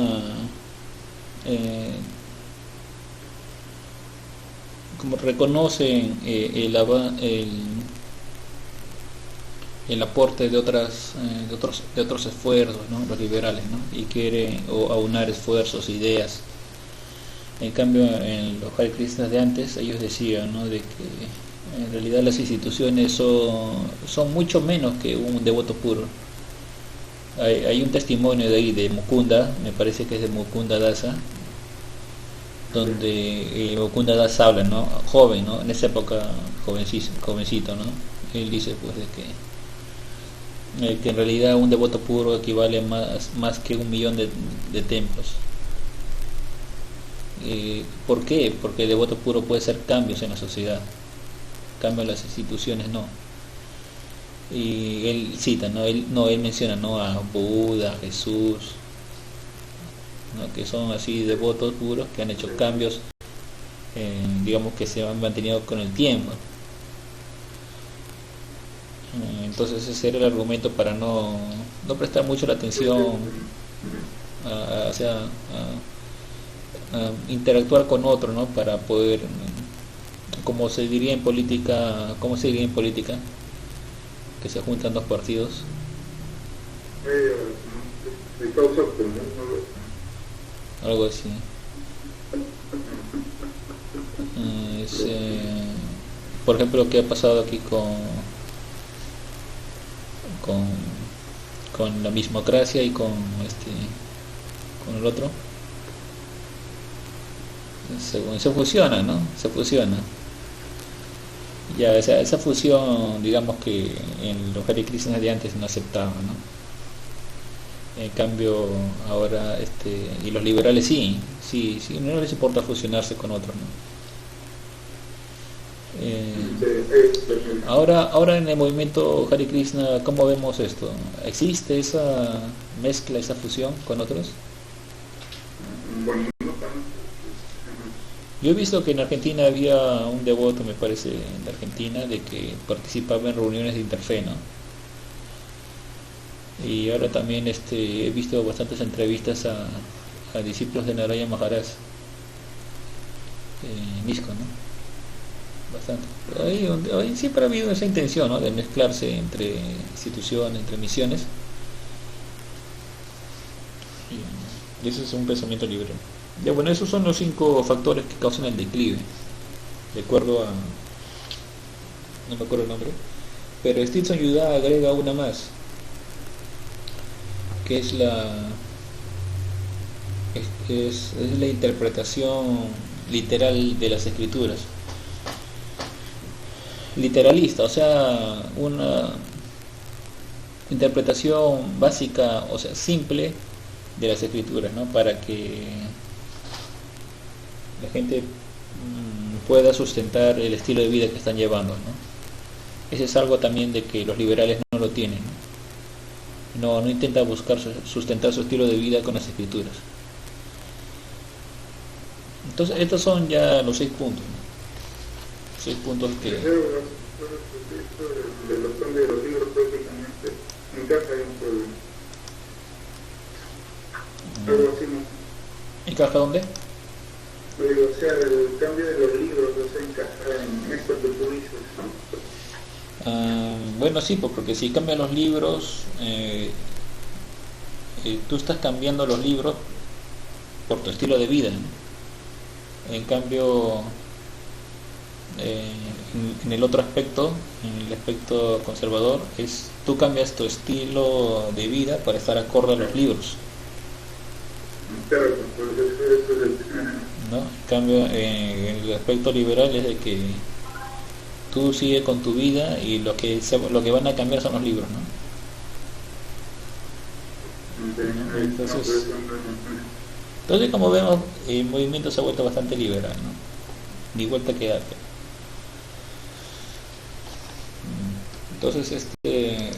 como reconocen el aporte de otros esfuerzos, ¿no?, los liberales, ¿no?, y quiere aunar esfuerzos, ideas. En cambio, en los Hare Krishnas de antes, ellos decían, ¿no?, de que en realidad las instituciones son mucho menos que un devoto puro. Hay un testimonio de ahí de Mukunda, me parece que es de Mukunda Dasa, donde Mukunda Dasa habla, ¿no?, joven, ¿no?, en esa época jovencito, ¿no?, él dice pues de que en realidad un devoto puro equivale más que 1.000.000 de templos. ¿Por qué? Porque el devoto puro puede hacer cambios en la sociedad, cambios en las instituciones no. Y él cita, él menciona, ¿no?, a Buda, a Jesús, ¿no?, que son así devotos puros que han hecho cambios digamos que se han mantenido con el tiempo. Entonces ese era el argumento para no prestar mucho la atención a, o sea, a interactuar con otro, ¿no? Para poder, como se diría en política, que se juntan dos partidos. Algo así. Por ejemplo, lo que ha pasado aquí con la mismocracia y con el otro. Se fusiona, ¿no? Se fusiona. Ya esa fusión, digamos que en los Hare Krishnas de antes no aceptaban, ¿no? En cambio ahora y los liberales sí, no les importa fusionarse con otros, ¿no? Ahora en el movimiento Hare Krishna, ¿cómo vemos esto? ¿Existe esa mezcla, esa fusión con otros? Yo he visto que en Argentina había un devoto, me parece, en Argentina, de que participaba en reuniones de interfe, ¿no? Y ahora también he visto bastantes entrevistas a discípulos de Narayana Maharaj en ISKCON, ¿no? Bastante. Ahí siempre ha habido esa intención, ¿no? De mezclarse entre instituciones, entre misiones. Y ese es un pensamiento libre. Ya, bueno, esos son los 5 factores que causan el declive, de acuerdo a, no me acuerdo el nombre, pero Stinson Yudá agrega una más, que es la interpretación literal de las escrituras, literalista, o sea, una interpretación básica, o sea, simple de las escrituras, ¿no? Para que la gente pueda sustentar el estilo de vida que están llevando, ¿no? Ese es algo también de que los liberales no lo tienen, ¿no? No intenta buscar sustentar su estilo de vida con las escrituras. Entonces estos son ya los 6 puntos, ¿no? 6 puntos que... De los libros prácticamente encaja dentro de algo así, ¿no? ¿Encaja dónde? O sea, el cambio de los libros, o sea, encaja en esto que tú dices. Bueno, sí, porque si cambian los libros, tú estás cambiando los libros por tu estilo de vida, ¿no? En cambio, en el otro aspecto, en el aspecto conservador, tú cambias tu estilo de vida para estar acorde a los libros. Claro, pues eso es ¿no? En cambio, en el aspecto liberal es de que tú sigues con tu vida y lo que van a cambiar son los libros, ¿no? Entonces como vemos, el movimiento se ha vuelto bastante liberal, ¿no? Ni vuelta que darte. Entonces en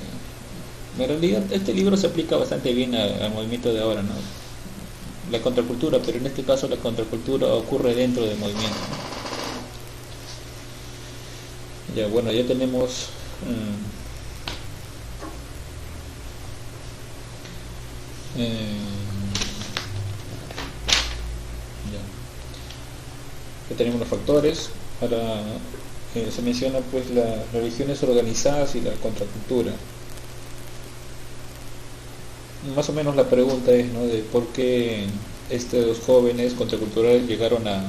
realidad este libro se aplica bastante bien al movimiento de ahora, ¿no? La contracultura, pero en este caso la contracultura ocurre dentro del movimiento, ¿no? Ya, bueno, ya tenemos ya tenemos los factores. Ahora se menciona pues las religiones organizadas y la contracultura. Más o menos la pregunta es, ¿no?, de por qué estos jóvenes contraculturales llegaron a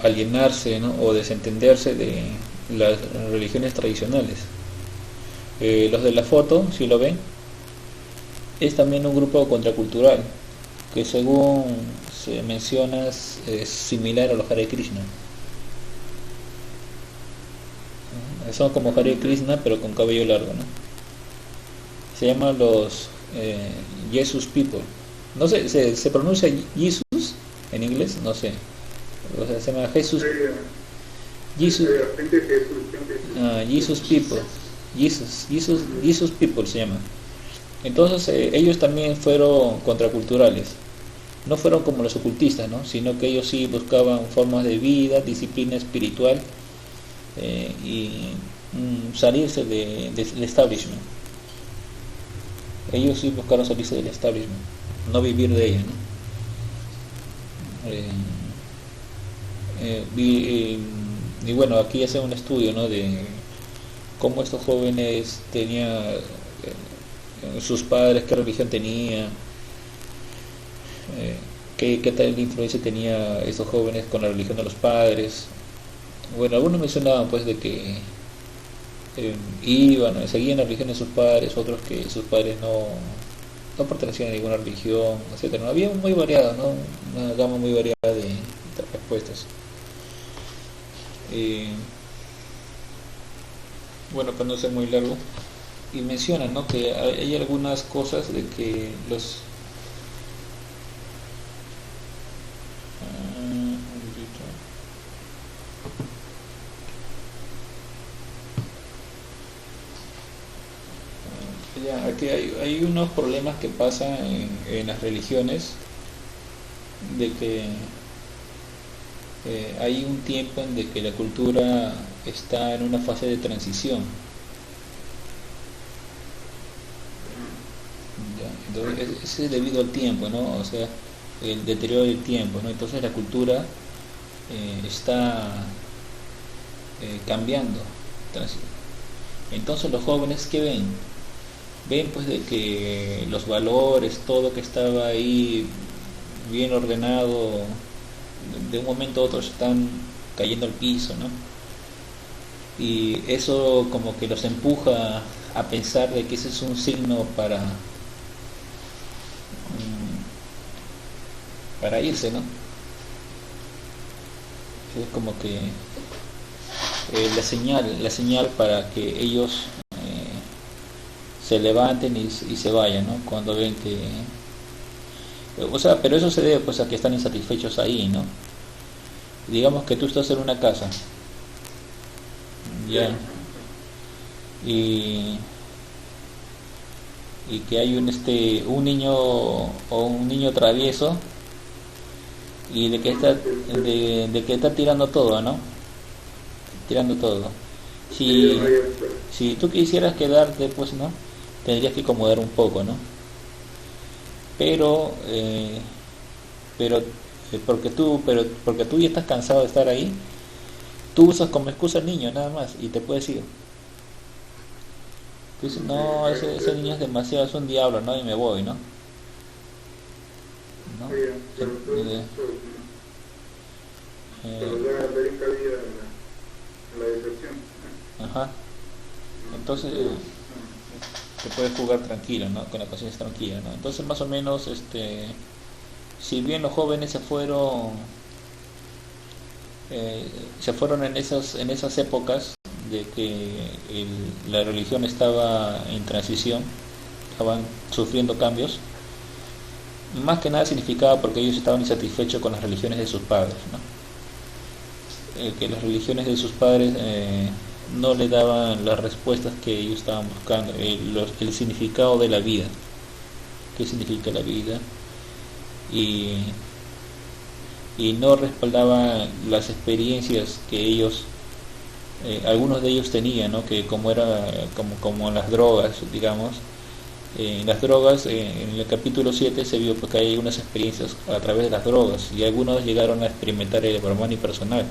alienarse, ¿no?, o desentenderse de las religiones tradicionales. Los de la foto, si lo ven, es también un grupo contracultural que, según se menciona, es similar a los Hare Krishna. Son como Hare Krishna pero con cabello largo, ¿no? Se llaman los Jesus People. No sé, se pronuncia Jesus en inglés, no sé. O sea, se llama Jesus People. Jesus People se llama. Entonces ellos también fueron contraculturales. no fueron como los ocultistas, ¿no? Sino que ellos sí buscaban formas de vida, disciplina espiritual, y salirse del establishment. Ellos sí buscaron salirse del establishment, no vivir de ella, ¿no? Y bueno, aquí hace un estudio, ¿no? De cómo estos jóvenes tenían, sus padres, qué religión tenían, qué tal influencia tenía estos jóvenes con la religión de los padres. Bueno, algunos mencionaban pues de que iban, seguían la religión de sus padres, otros que sus padres no pertenecían a ninguna religión, etcétera. Había muy variado, ¿no? Una gama muy variada de respuestas. Bueno, para no ser muy largo, y mencionan, ¿no? Que hay algunas cosas de que los aquí hay unos problemas que pasan en las religiones, de que hay un tiempo en de que la cultura está en una fase de transición. ¿Ya? Entonces es debido al tiempo, ¿no? O sea, el deterioro del tiempo, ¿no? Entonces la cultura está cambiando. Entonces los jóvenes, ¿qué ven? Ven pues de que los valores, todo que estaba ahí bien ordenado, de un momento a otro están cayendo al piso, ¿no? Y eso como que los empuja a pensar de que ese es un signo para irse, ¿no? Es como que la señal para que ellos se levanten y se vayan, ¿no? Cuando ven que, o sea, pero eso se debe pues a que están insatisfechos ahí, ¿no? Digamos que tú estás en una casa, ya, y que hay un niño o un niño travieso, y de que está tirando todo, ¿no? Tirando todo. Si tú quisieras quedarte, pues no, tendrías que acomodar un poco, ¿no? Pero porque tú ya estás cansado de estar ahí, tú usas como excusa al niño nada más y te puedes ir. Tú dices, no, ese niño es demasiado, es un diablo, ¿no? Y me voy, ¿no? ¿No? Ajá. Entonces te puedes jugar tranquilo, ¿no? Con la conciencia tranquila, ¿no? Entonces más o menos, si bien los jóvenes se fueron en esas épocas de que la religión estaba en transición, estaban sufriendo cambios, más que nada significaba porque ellos estaban insatisfechos con las religiones de sus padres, ¿no? Que las religiones de sus padres no le daban las respuestas que ellos estaban buscando, el significado de la vida, qué significa la vida, y no respaldaban las experiencias que ellos, algunos de ellos tenían, ¿no? Que como las drogas, digamos, las drogas, en el capítulo 7 se vio porque hay unas experiencias a través de las drogas, y algunos llegaron a experimentar el brahmani personal.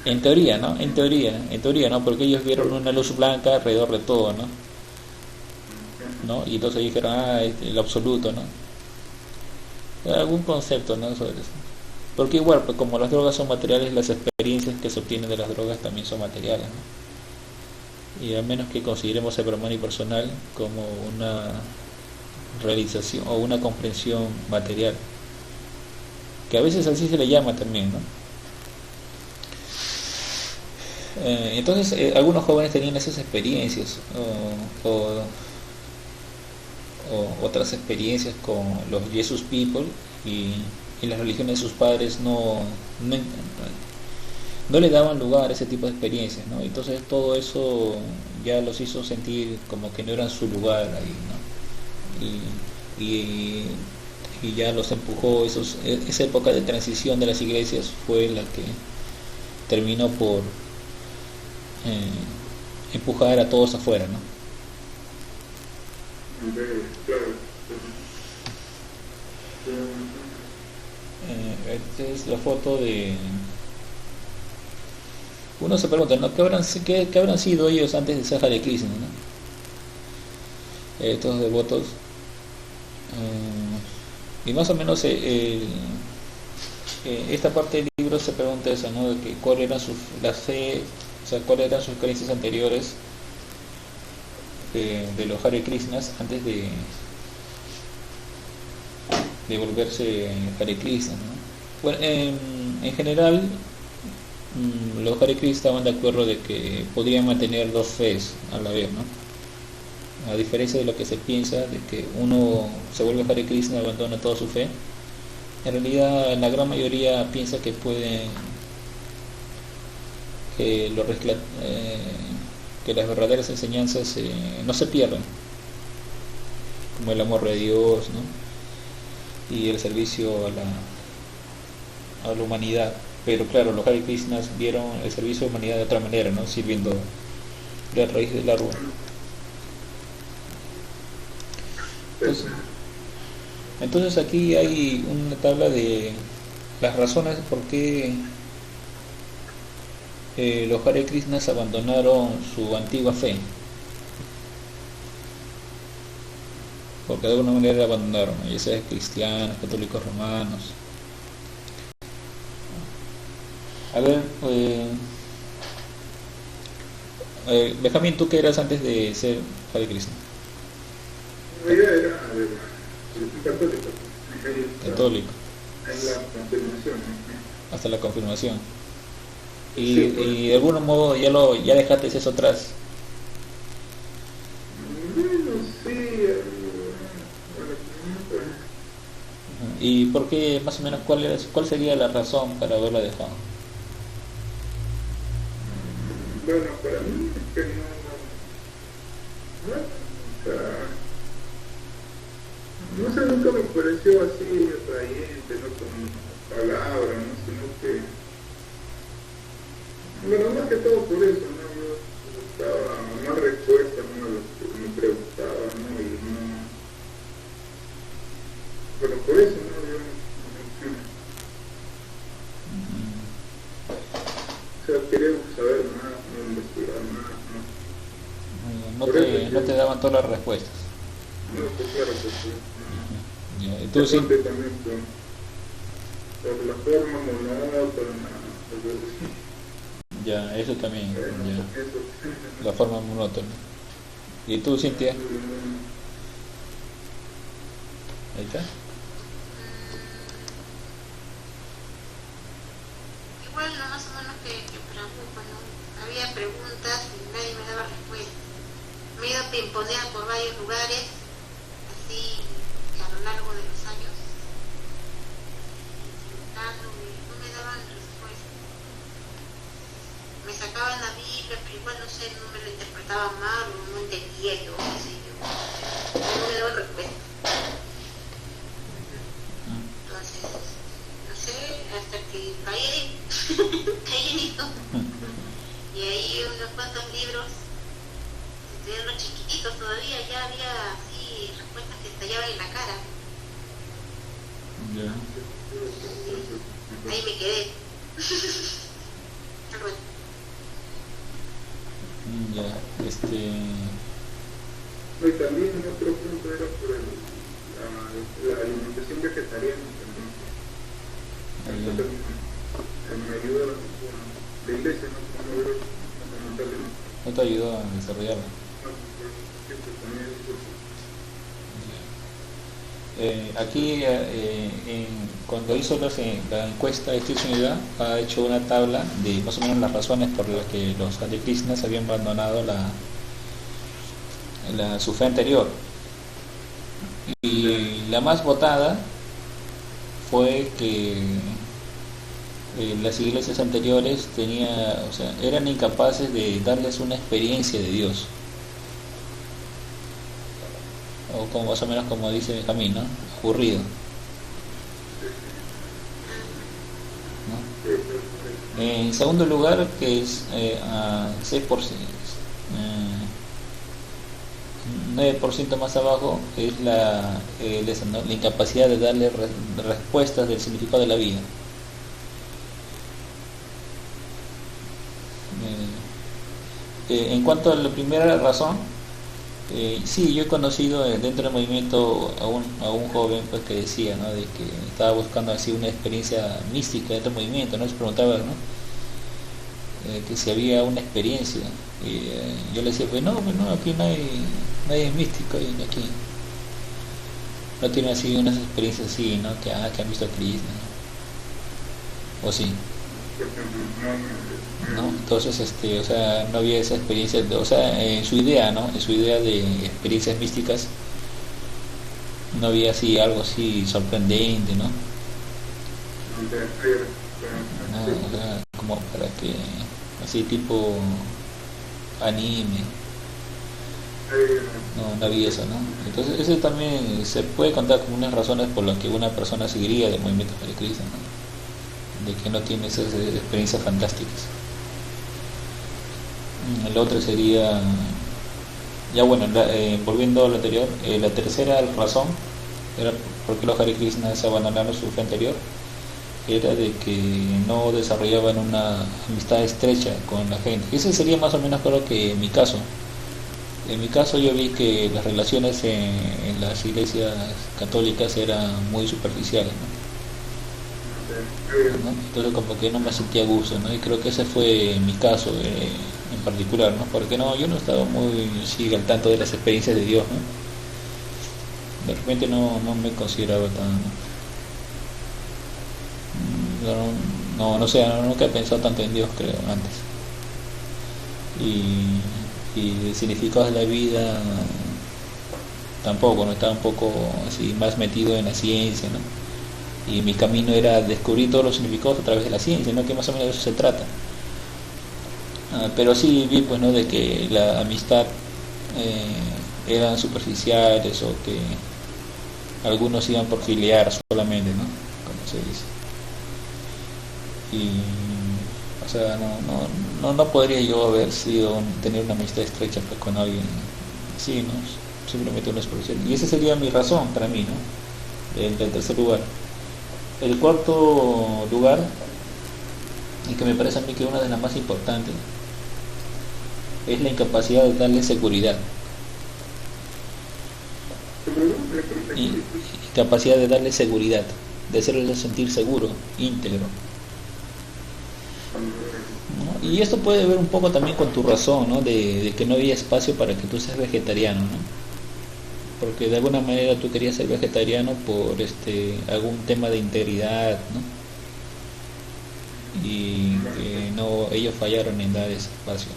En teoría, ¿no? En teoría, ¿no? Porque ellos vieron una luz blanca alrededor de todo, ¿no? Y entonces dijeron, el absoluto, ¿no? Algún concepto, ¿no? Sobre eso. Porque igual, pues como las drogas son materiales, las experiencias que se obtienen de las drogas también son materiales, ¿no? Y al menos que consideremos el brahmani personal como una realización o una comprensión material, que a veces así se le llama también, ¿no? Entonces algunos jóvenes tenían esas experiencias o otras experiencias con los Jesus People, y las religiones de sus padres no le daban lugar a ese tipo de experiencias, ¿no? Entonces todo eso ya los hizo sentir como que no eran su lugar ahí, ¿no? y, y ya los empujó. Esa época de transición de las iglesias fue la que terminó por empujar a todos afuera, ¿no? Claro. Esta es la foto de... Uno se pregunta, ¿no? ¿Qué habrán sido ellos antes de ser Hare Krishna, ¿no? Estos devotos. Y más o menos esta parte del libro se pregunta eso, ¿no? De que cuál eran la fe, o sea, cuáles eran sus creencias anteriores de los Hare Krishnas antes de volverse Hare Krishna, ¿no? Bueno, en general los Hare Krishna estaban de acuerdo de que podían mantener dos fees a la vez, ¿no? A diferencia de lo que se piensa de que uno se vuelve Hare Krishna y abandona toda su fe, en realidad la gran mayoría piensa que que las verdaderas enseñanzas no se pierden, como el amor de Dios, ¿no? Y el servicio a la humanidad. Pero claro, los Hare Krishnas vieron el servicio a la humanidad de otra manera, ¿no? Sirviendo de raíz del árbol. Entonces aquí hay una tabla de las razones por qué los Hare Krishnas abandonaron su antigua fe. Porque de alguna manera abandonaron, ya sea cristianos, católicos romanos. A ver, Benjamín, ¿tú qué eras antes de ser Hare Krishna? Ella era católico. Católico. En la confirmación. Hasta la confirmación. Y, Sí, pues. y de algún modo ya dejaste eso atrás. Bueno, sí. ¿Y por qué, más o menos, cuál sería la razón para haberla dejado? Bueno, para mí es que no sé, nunca me pareció así atrayente, no con palabras, ¿no? Sino que, bueno, más que todo por eso, ¿no? Yo buscaba más respuestas, ¿no? A lo que me preguntaba, ¿no? Y no, bueno, por eso, ¿no? O sea, quería saber más, ¿no? Investigar más, ¿no? No te daban todas las respuestas. No, pues claro que sí. Ya, ¿y tú sí? Aparte también por la forma monótona, Ya, eso también, ya, eso. la forma monótona. ¿Y tú, Cintia? Ahí está. Igual no más o menos que preocupa, ¿no? Había preguntas y nadie me daba respuesta. Me he ido pimponeando por varios lugares, así a lo largo de los años, preguntando y no me daban respuesta. Me sacaban la Biblia, pero igual no sé, no me lo interpretaban mal o no entendía yo, qué sé yo. No me daban respuesta. Entonces, no sé, hasta que caí en esto. Y ahí unos cuantos libros, eran los chiquititos todavía, ya había así respuestas que estallaban en la cara. Ya. Ahí me quedé. Pero bueno, Ya, Y también otro punto era por la alimentación vegetariana también. Eso también me ayuda la iglesia, ¿no? Lamentablemente. ¿No te ayudó a desarrollarla? Aquí cuando hizo la encuesta de Cristo Unidad ha hecho una tabla de más o menos las razones por las que los Hare Krishnas habían abandonado su fe anterior, y la más votada fue que las iglesias anteriores eran incapaces de darles una experiencia de Dios. o como más o menos como dice Jamín, ¿no? Aburrido, ¿no? En segundo lugar, que es 6%, 9% más abajo, es la incapacidad de darle respuestas del significado de la vida. En cuanto a la primera razón, sí, yo he conocido dentro del movimiento a un joven, pues, que decía, ¿no?, de que estaba buscando así una experiencia mística dentro del movimiento, ¿no? Se preguntaba, ¿no?, que si había una experiencia, y yo le decía, pues no, aquí nadie es místico, y aquí no tienen así unas experiencias así, ¿no?, que han visto a Cristo, ¿no? O sí, ¿no? Entonces, o sea, no había esa experiencia, o sea, en su idea, ¿no?, en su idea de experiencias místicas, no había así algo así sorprendente, ¿no? No, o sea, como para que, así tipo anime, no había eso, ¿no? Entonces, ese también se puede contar como unas razones por las que una persona seguiría del movimiento Hare Krishna, ¿no?, de que no tiene esas experiencias fantásticas. El otro sería, ya bueno, volviendo a lo anterior, la tercera razón era porque los Hare Krishnas abandonaron su fe anterior, era de que no desarrollaban una amistad estrecha con la gente. Ese sería más o menos, creo que en mi caso. En mi caso yo vi que las relaciones en las iglesias católicas eran muy superficiales, ¿no? Entonces como que no me sentía a gusto, ¿no? Y creo que ese fue mi caso en particular, ¿no? Porque yo no estaba muy al tanto de las experiencias de Dios, ¿no? De repente no me consideraba tan... No sé, nunca he pensado tanto en Dios, creo, antes. Y el significado de la vida tampoco, ¿no? Estaba un poco así más metido en la ciencia, ¿no? Y mi camino era descubrir todos los significados a través de la ciencia, ¿no?, que más o menos de eso se trata. Pero sí vi, pues, ¿no?, de que la amistad eran superficiales, o que algunos iban por filiar solamente, ¿no?, como se dice. Y, o sea, no podría yo haber tener una amistad estrecha, pues, con alguien así, ¿no? Simplemente una superficial. Y esa sería mi razón para mí, ¿no?, del tercer lugar. El cuarto lugar, y que me parece a mí que es una de las más importantes, es la incapacidad de darle seguridad. Incapacidad de darle seguridad, de hacerle sentir seguro, íntegro, ¿no? Y esto puede ver un poco también con tu razón, ¿no?, de que no había espacio para que tú seas vegetariano, ¿no? Porque de alguna manera tú querías ser vegetariano por algún tema de integridad, ¿no? Y ellos fallaron en dar ese espacio.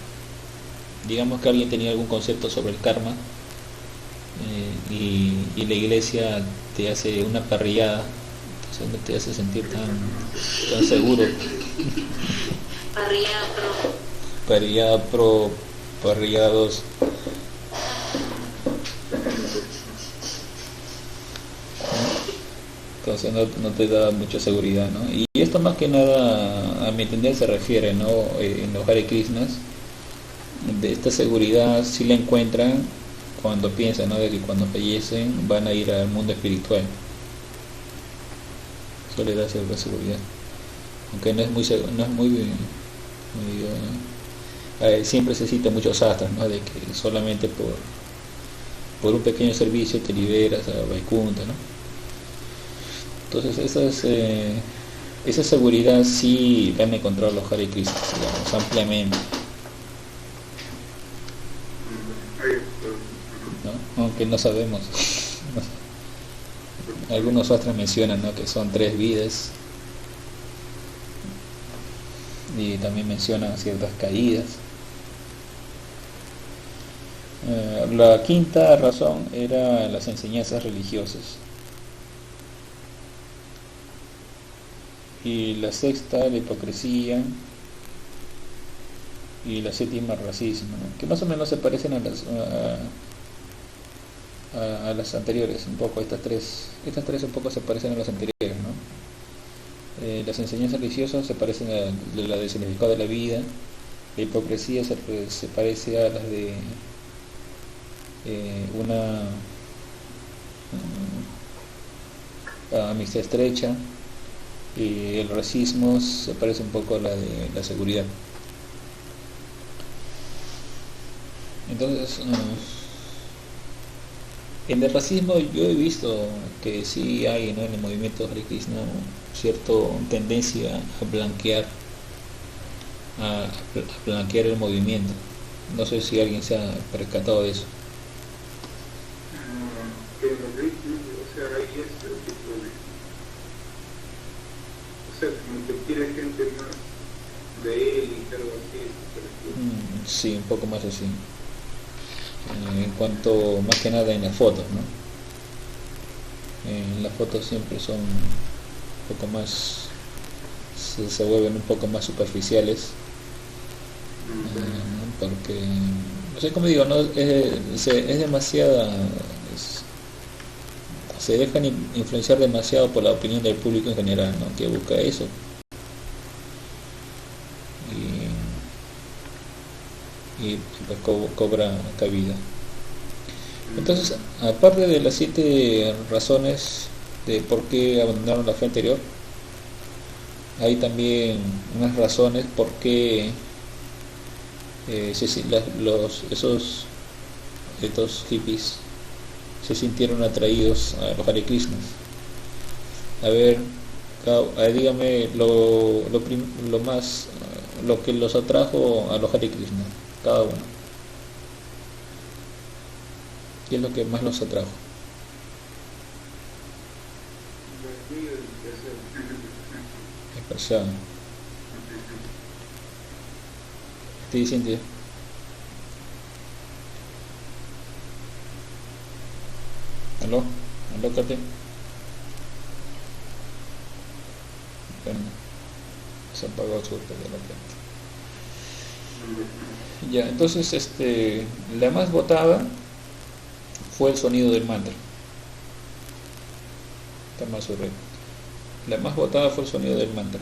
Digamos que alguien tenía algún concepto sobre el karma, y la iglesia te hace una parrillada, entonces no te hace sentir tan seguro. Parrillada pro, parrillada 2. Entonces no te da mucha seguridad, ¿no? Y esto más que nada, a mi entender, se refiere, ¿no?, en los Hare Krishnas, de esta seguridad sí la encuentran cuando piensan, ¿no?, de que cuando fallecen van a ir al mundo espiritual. Eso les da cierta seguridad, aunque no es muy siempre se cita muchos sastras, ¿no?, de que solamente por un pequeño servicio te liberas a Vaikunta, ¿no? Entonces esa seguridad sí la han encontrado los Hare Krishnas, digamos, ampliamente, ¿no? Aunque no sabemos. Algunos sastras mencionan, ¿no?, que son 3 vidas, y también mencionan ciertas caídas. La quinta razón era las enseñanzas religiosas. Y la sexta, la hipocresía. Y la séptima, racismo, ¿no?, que más o menos se parecen a las anteriores, un poco estas tres un poco se parecen a las anteriores, ¿no? Las enseñanzas religiosas se parecen a la del significado de la vida, la hipocresía se parece a las de una amistad estrecha, y el racismo se parece un poco a la de la seguridad. Entonces, en el racismo yo he visto que sí hay, ¿no?, en el movimiento Hare Krishna cierta tendencia a blanquear el movimiento. No sé si alguien se ha percatado de eso. Que los ritmos, o sea, hay este tipo de, o sea, como que quiere gente más de élite, algo así. Sí, un poco más así. En cuanto, más que nada en las fotos, ¿no? Las fotos siempre son un poco más, se vuelven un poco más superficiales, porque, no sé cómo digo, ¿no? Es demasiada, se dejan influenciar demasiado por la opinión del público en general, ¿no?, que busca eso. Y pues cobra cabida. Entonces, aparte de las 7 razones de por qué abandonaron la fe anterior, hay también unas razones por qué estos hippies se sintieron atraídos a los Hare Krishnas. A ver, dígame lo que los atrajo a los Hare Krishna, cada uno. ¿Qué es lo que más los atrajo? Expresión. ¿Estoy diciendo? ¿Aló? ¿Aló, Cate? Bueno, se apagó su de repente. Ya, entonces la más votada fue el sonido del mantra. Está más sobre. La más votada fue el sonido del mantra.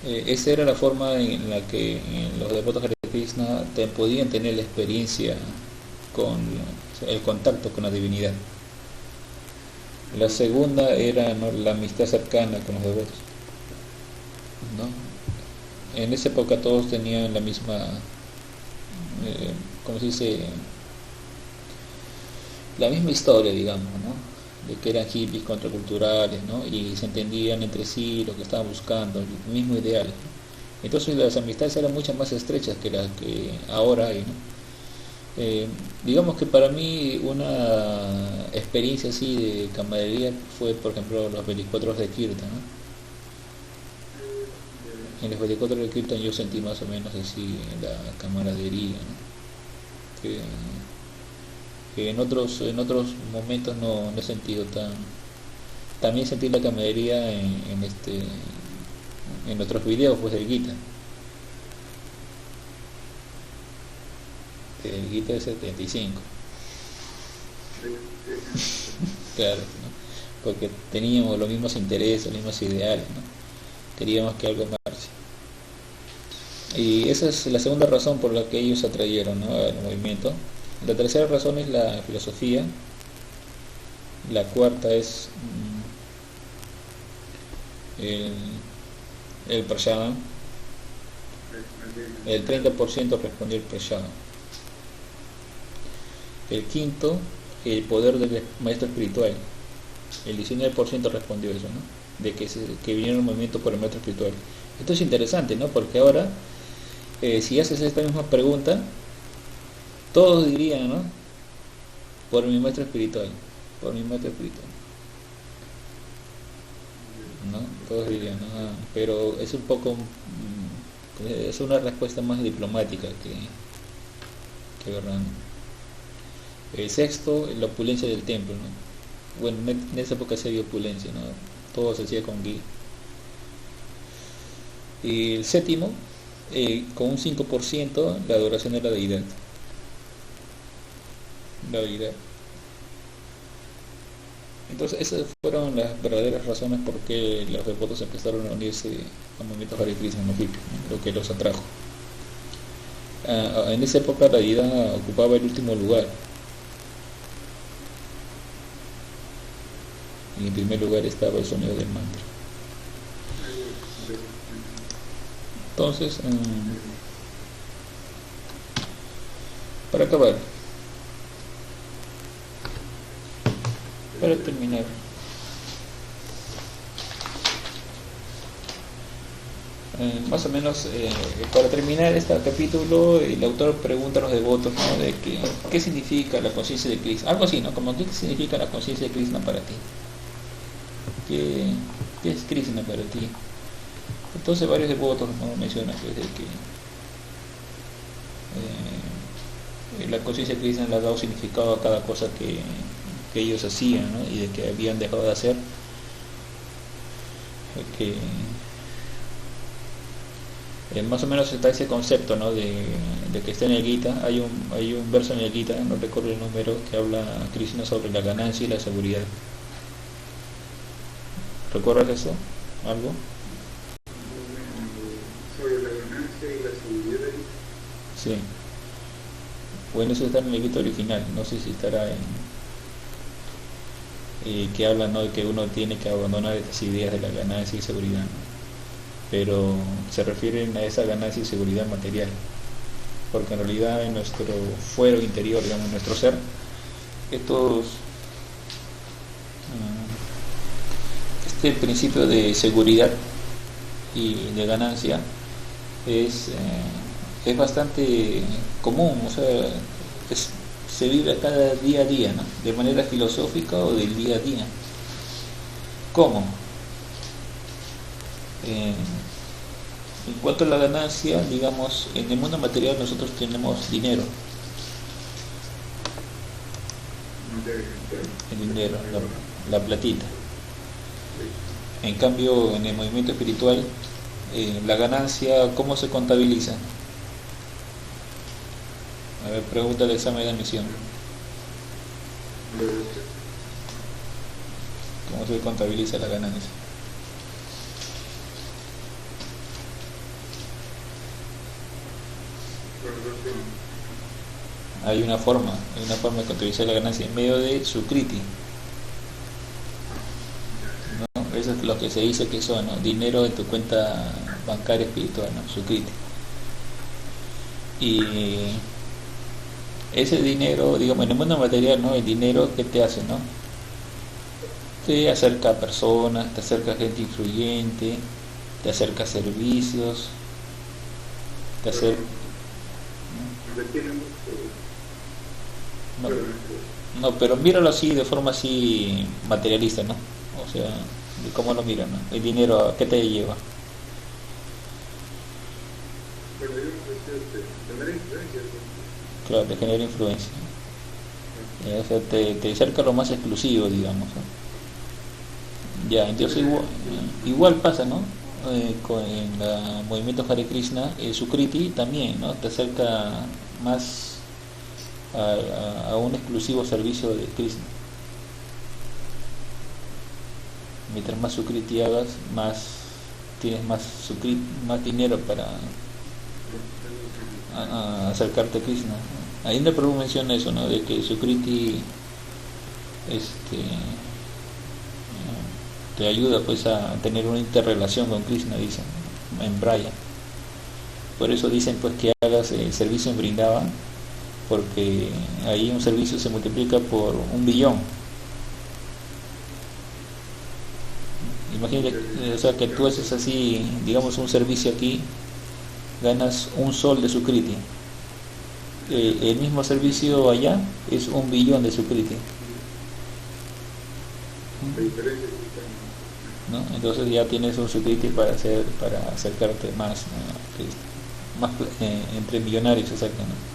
Esa era la forma en la que los devotos de Krishna podían tener la experiencia con el contacto con la divinidad. La segunda era, ¿no?, la amistad cercana con los devotos, ¿no? En esa época todos tenían la misma, ¿cómo se dice?, la misma historia, digamos, ¿no?, de que eran hippies contraculturales, ¿no?, y se entendían entre sí lo que estaban buscando, el mismo ideal, ¿no? Entonces las amistades eran mucho más estrechas que las que ahora hay, ¿no? Digamos que para mí una experiencia así de camaradería fue, por ejemplo, los 24 de Kirtan, ¿no? En los 24 de Kirtan yo sentí más o menos así la camaradería, ¿no?, que en otros momentos no he sentido tan. También sentí la camaradería en otros videos, pues, del Gita. El Gita de 75. Claro, ¿no?, porque teníamos los mismos intereses, los mismos ideales, ¿no? Queríamos que algo marche. Y esa es la segunda razón por la que ellos atrayeron, ¿no?, al movimiento. La tercera razón es la filosofía. La cuarta es el prashadam. El 30% respondió el prashadam. El quinto, el poder del maestro espiritual. El 19% respondió eso, ¿no?, de que vinieron al movimiento por el maestro espiritual. Esto es interesante, ¿no?, porque ahora, si haces esta misma pregunta, todos dirían, ¿no?, por mi maestro espiritual, por mi maestro espiritual, ¿no? Todos dirían, ¿no? Pero es un poco, es una respuesta más diplomática que verdad, ¿no? El sexto, la opulencia del templo, ¿no? Bueno, en esa época se había opulencia, ¿no? Todo se hacía con gui. Y el séptimo, con un 5%, la adoración de la deidad, la deidad. Entonces esas fueron las verdaderas razones por qué los devotos empezaron a unirse al movimiento Hare Krishna en los hippies, ¿no? Lo que los atrajo. En esa época la deidad ocupaba el último lugar. Y en primer lugar estaba el sonido del mantra. Entonces, para acabar, para terminar, más o menos, para terminar este capítulo, el autor pregunta a los devotos, ¿no?, de que, ¿qué significa la conciencia de Krishna? Algo así, ¿no? Como, ¿qué significa la conciencia de Krishna para ti? ¿Qué es Krishna para ti? Entonces varios devotos, ¿no?, mencionan pues, de que la conciencia de Krishna le ha dado significado a cada cosa que ellos hacían, ¿no?, y de que habían dejado de hacer, que más o menos está ese concepto, ¿no?, de que está en el Gita. Hay un verso en el Gita, no recuerdo el número, que habla Krishna sobre la ganancia y la seguridad. ¿Recuerdas eso? ¿Algo? Sobre la ganancia y la seguridad. Sí. Bueno, eso está en el Gita original, no sé si estará que habla, ¿no?, de que uno tiene que abandonar estas ideas de la ganancia y seguridad, ¿no? Pero se refieren a esa ganancia y seguridad material, porque en realidad en nuestro fuero interior, digamos, en nuestro ser, este principio de seguridad y de ganancia es bastante común, o sea, se vive cada día a día, ¿no?, de manera filosófica o del día a día. ¿Cómo? En cuanto a la ganancia, digamos, en el mundo material nosotros tenemos dinero. El dinero, la platita. En cambio, en el movimiento espiritual, la ganancia, ¿cómo se contabiliza? A ver, pregunta del examen de admisión. ¿Cómo se contabiliza la ganancia? Hay una forma de contabilizar la ganancia en medio de Sukriti, ¿no? Eso es lo que se dice que son, ¿no?, dinero en tu cuenta bancaria espiritual, ¿no?, Sukriti. Y ese dinero, digamos, en el mundo material, ¿no?, el dinero, ¿qué te hace, no? Te acerca a personas, te acerca a gente influyente, te acerca a servicios, te acerca... No, pero míralo así, de forma así materialista, ¿no? O sea, de cómo lo miran, ¿no? El dinero, ¿a qué te lleva? Claro, te genera influencia. O sea, te acerca a lo más exclusivo, digamos, ¿no? Ya, entonces igual pasa, ¿no? Con el movimiento Hare Krishna, el Sukriti también, ¿no? Te acerca más a un exclusivo servicio de Krishna. Mientras más Sukriti hagas, tienes más dinero para acercarte a Krishna. Ahí en el Prabhu menciona eso, ¿no?, de que Sukriti te ayuda pues a tener una interrelación con Krishna, dicen, en Braya. Por eso dicen pues que hagas el servicio en Vrindavan, porque ahí un servicio se multiplica por 1 billón. Imagínate, o sea, que tú haces así, digamos, un servicio aquí, ganas 1 sol de Sukriti. El mismo servicio allá es 1 billón de Sukriti, ¿no? Entonces ya tienes un Sukriti para acercarte más, ¿no?, más entre millonarios, exacto, ¿no?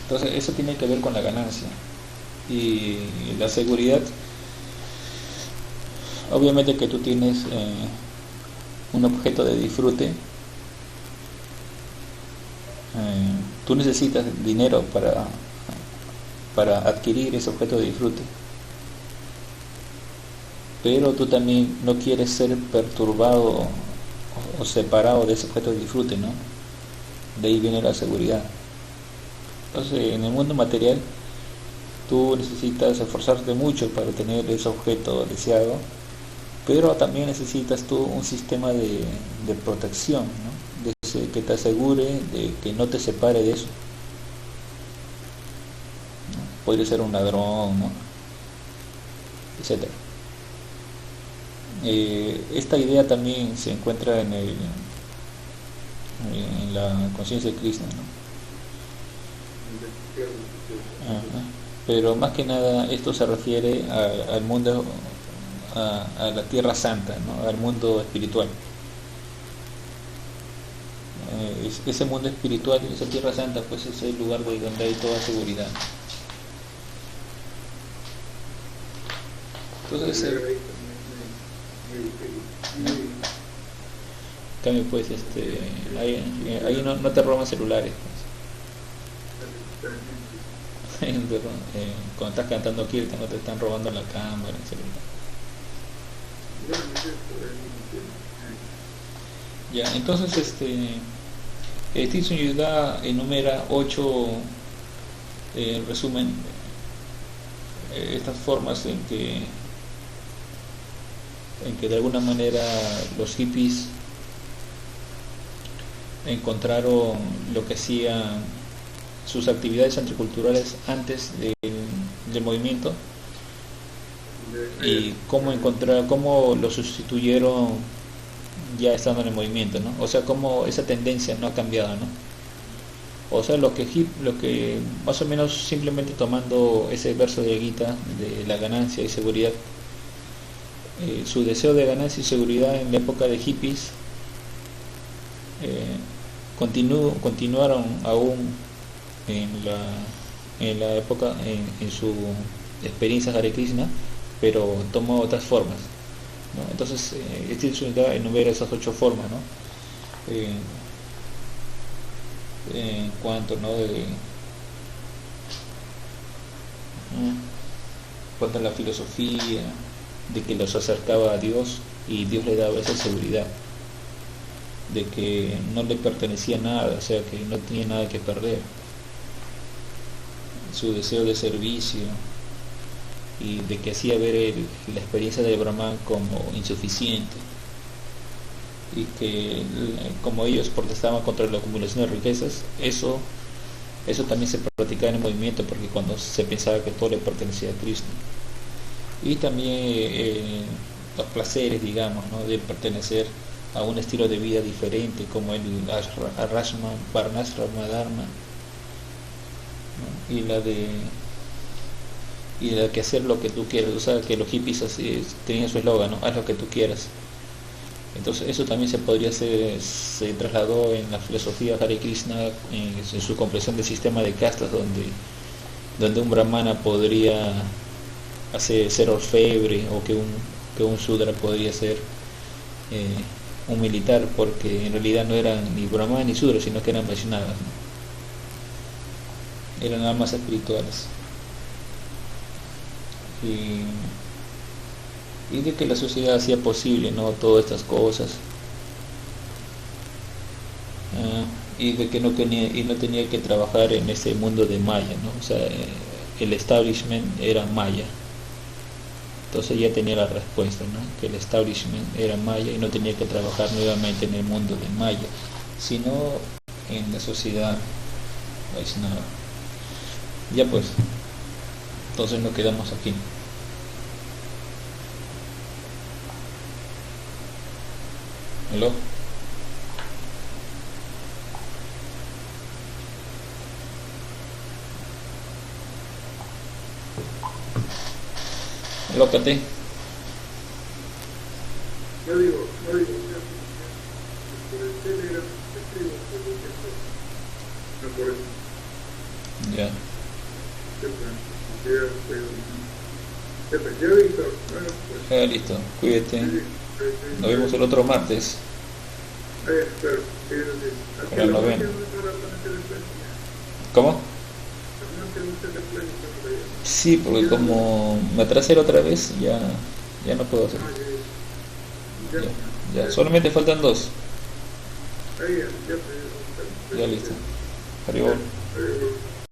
Entonces eso tiene que ver con la ganancia y la seguridad. Obviamente que tú tienes un objeto de disfrute, tú necesitas dinero para para adquirir ese objeto de disfrute. Pero tú también no quieres ser perturbado o separado de ese objeto de disfrute, ¿no? De ahí viene la seguridad. Entonces, en el mundo material, tú necesitas esforzarte mucho para tener ese objeto deseado, pero también necesitas tú un sistema de protección, ¿no? Que te asegure de que no te separe de eso, ¿no? Podría ser un ladrón, ¿no? Etcétera. Esta idea también se encuentra en la conciencia de Krishna, ¿no? Ajá. Pero más que nada esto se refiere al mundo, a la Tierra Santa, ¿no? Al mundo espiritual. Ese mundo espiritual, esa Tierra Santa, pues es el lugar donde hay toda seguridad. Entonces, cambio, pues, ahí no te roban celulares, pues. Cuando estás cantando kirtan no te están robando la cámara, el celular. Ya, entonces Titsun Yuda enumera 8, en resumen, estas formas en que de alguna manera los hippies encontraron lo que hacían sus actividades anticulturales antes del movimiento y cómo lo sustituyeron ya estando en el movimiento, ¿no? O sea, cómo esa tendencia no ha cambiado, ¿no? O sea, lo que más o menos, simplemente tomando ese verso de Gita de la ganancia y seguridad, su deseo de ganancia y seguridad en la época de hippies continuaron aún en la época, en su experiencia Hare Krishna, pero tomó otras formas, ¿no? Entonces, Titsun Yuda enumera esas 8 formas, ¿no? En cuanto, ¿no? Cuanto a la filosofía, de que los acercaba a Dios y Dios le daba esa seguridad de que no le pertenecía nada, o sea, que no tenía nada que perder, su deseo de servicio, y de que hacía ver la experiencia de Brahman como insuficiente, y que como ellos protestaban contra la acumulación de riquezas, eso también se practicaba en el movimiento, porque cuando se pensaba que todo le pertenecía a Krishna. Y también los placeres, digamos, ¿no? De pertenecer a un estilo de vida diferente, como el Arashma, Varnasrama Dharma, ¿no? Y la que hacer lo que tú quieras. O sea, que los hippies así tenían su eslogan, ¿no? Haz lo que tú quieras. Entonces eso también se trasladó en la filosofía Hare Krishna, en su comprensión del sistema de castas, donde un brahmana podría ser orfebre, o que un sudra podría ser un militar, porque en realidad no eran ni brahmana ni sudra, sino que eran vaishnavas, ¿no? Eran almas espirituales. Y de que la sociedad hacía posible, ¿no? Todas estas cosas, y de que no tenía que trabajar en ese mundo de Maya, ¿no? O sea, el establishment era Maya. Entonces ya tenía la respuesta, ¿no? Que el establishment era Maya y no tenía que trabajar nuevamente en el mundo de Maya, sino en la sociedad Vaishnava. Ya pues, entonces nos quedamos aquí. ¿Aló? Lócate. No digo, por el Telegram escribo, no por eso. Ya. Ya, Víctor. Bueno, Listo, cuídate. Nos vemos el otro martes. Espero. Para el 90. ¿Cómo? haciendo usted la planificación? Sí, porque como me atrasé la otra vez, ya no puedo hacer. Ya, solamente faltan 2. Ahí ya, Ya listo. Adiós. ya.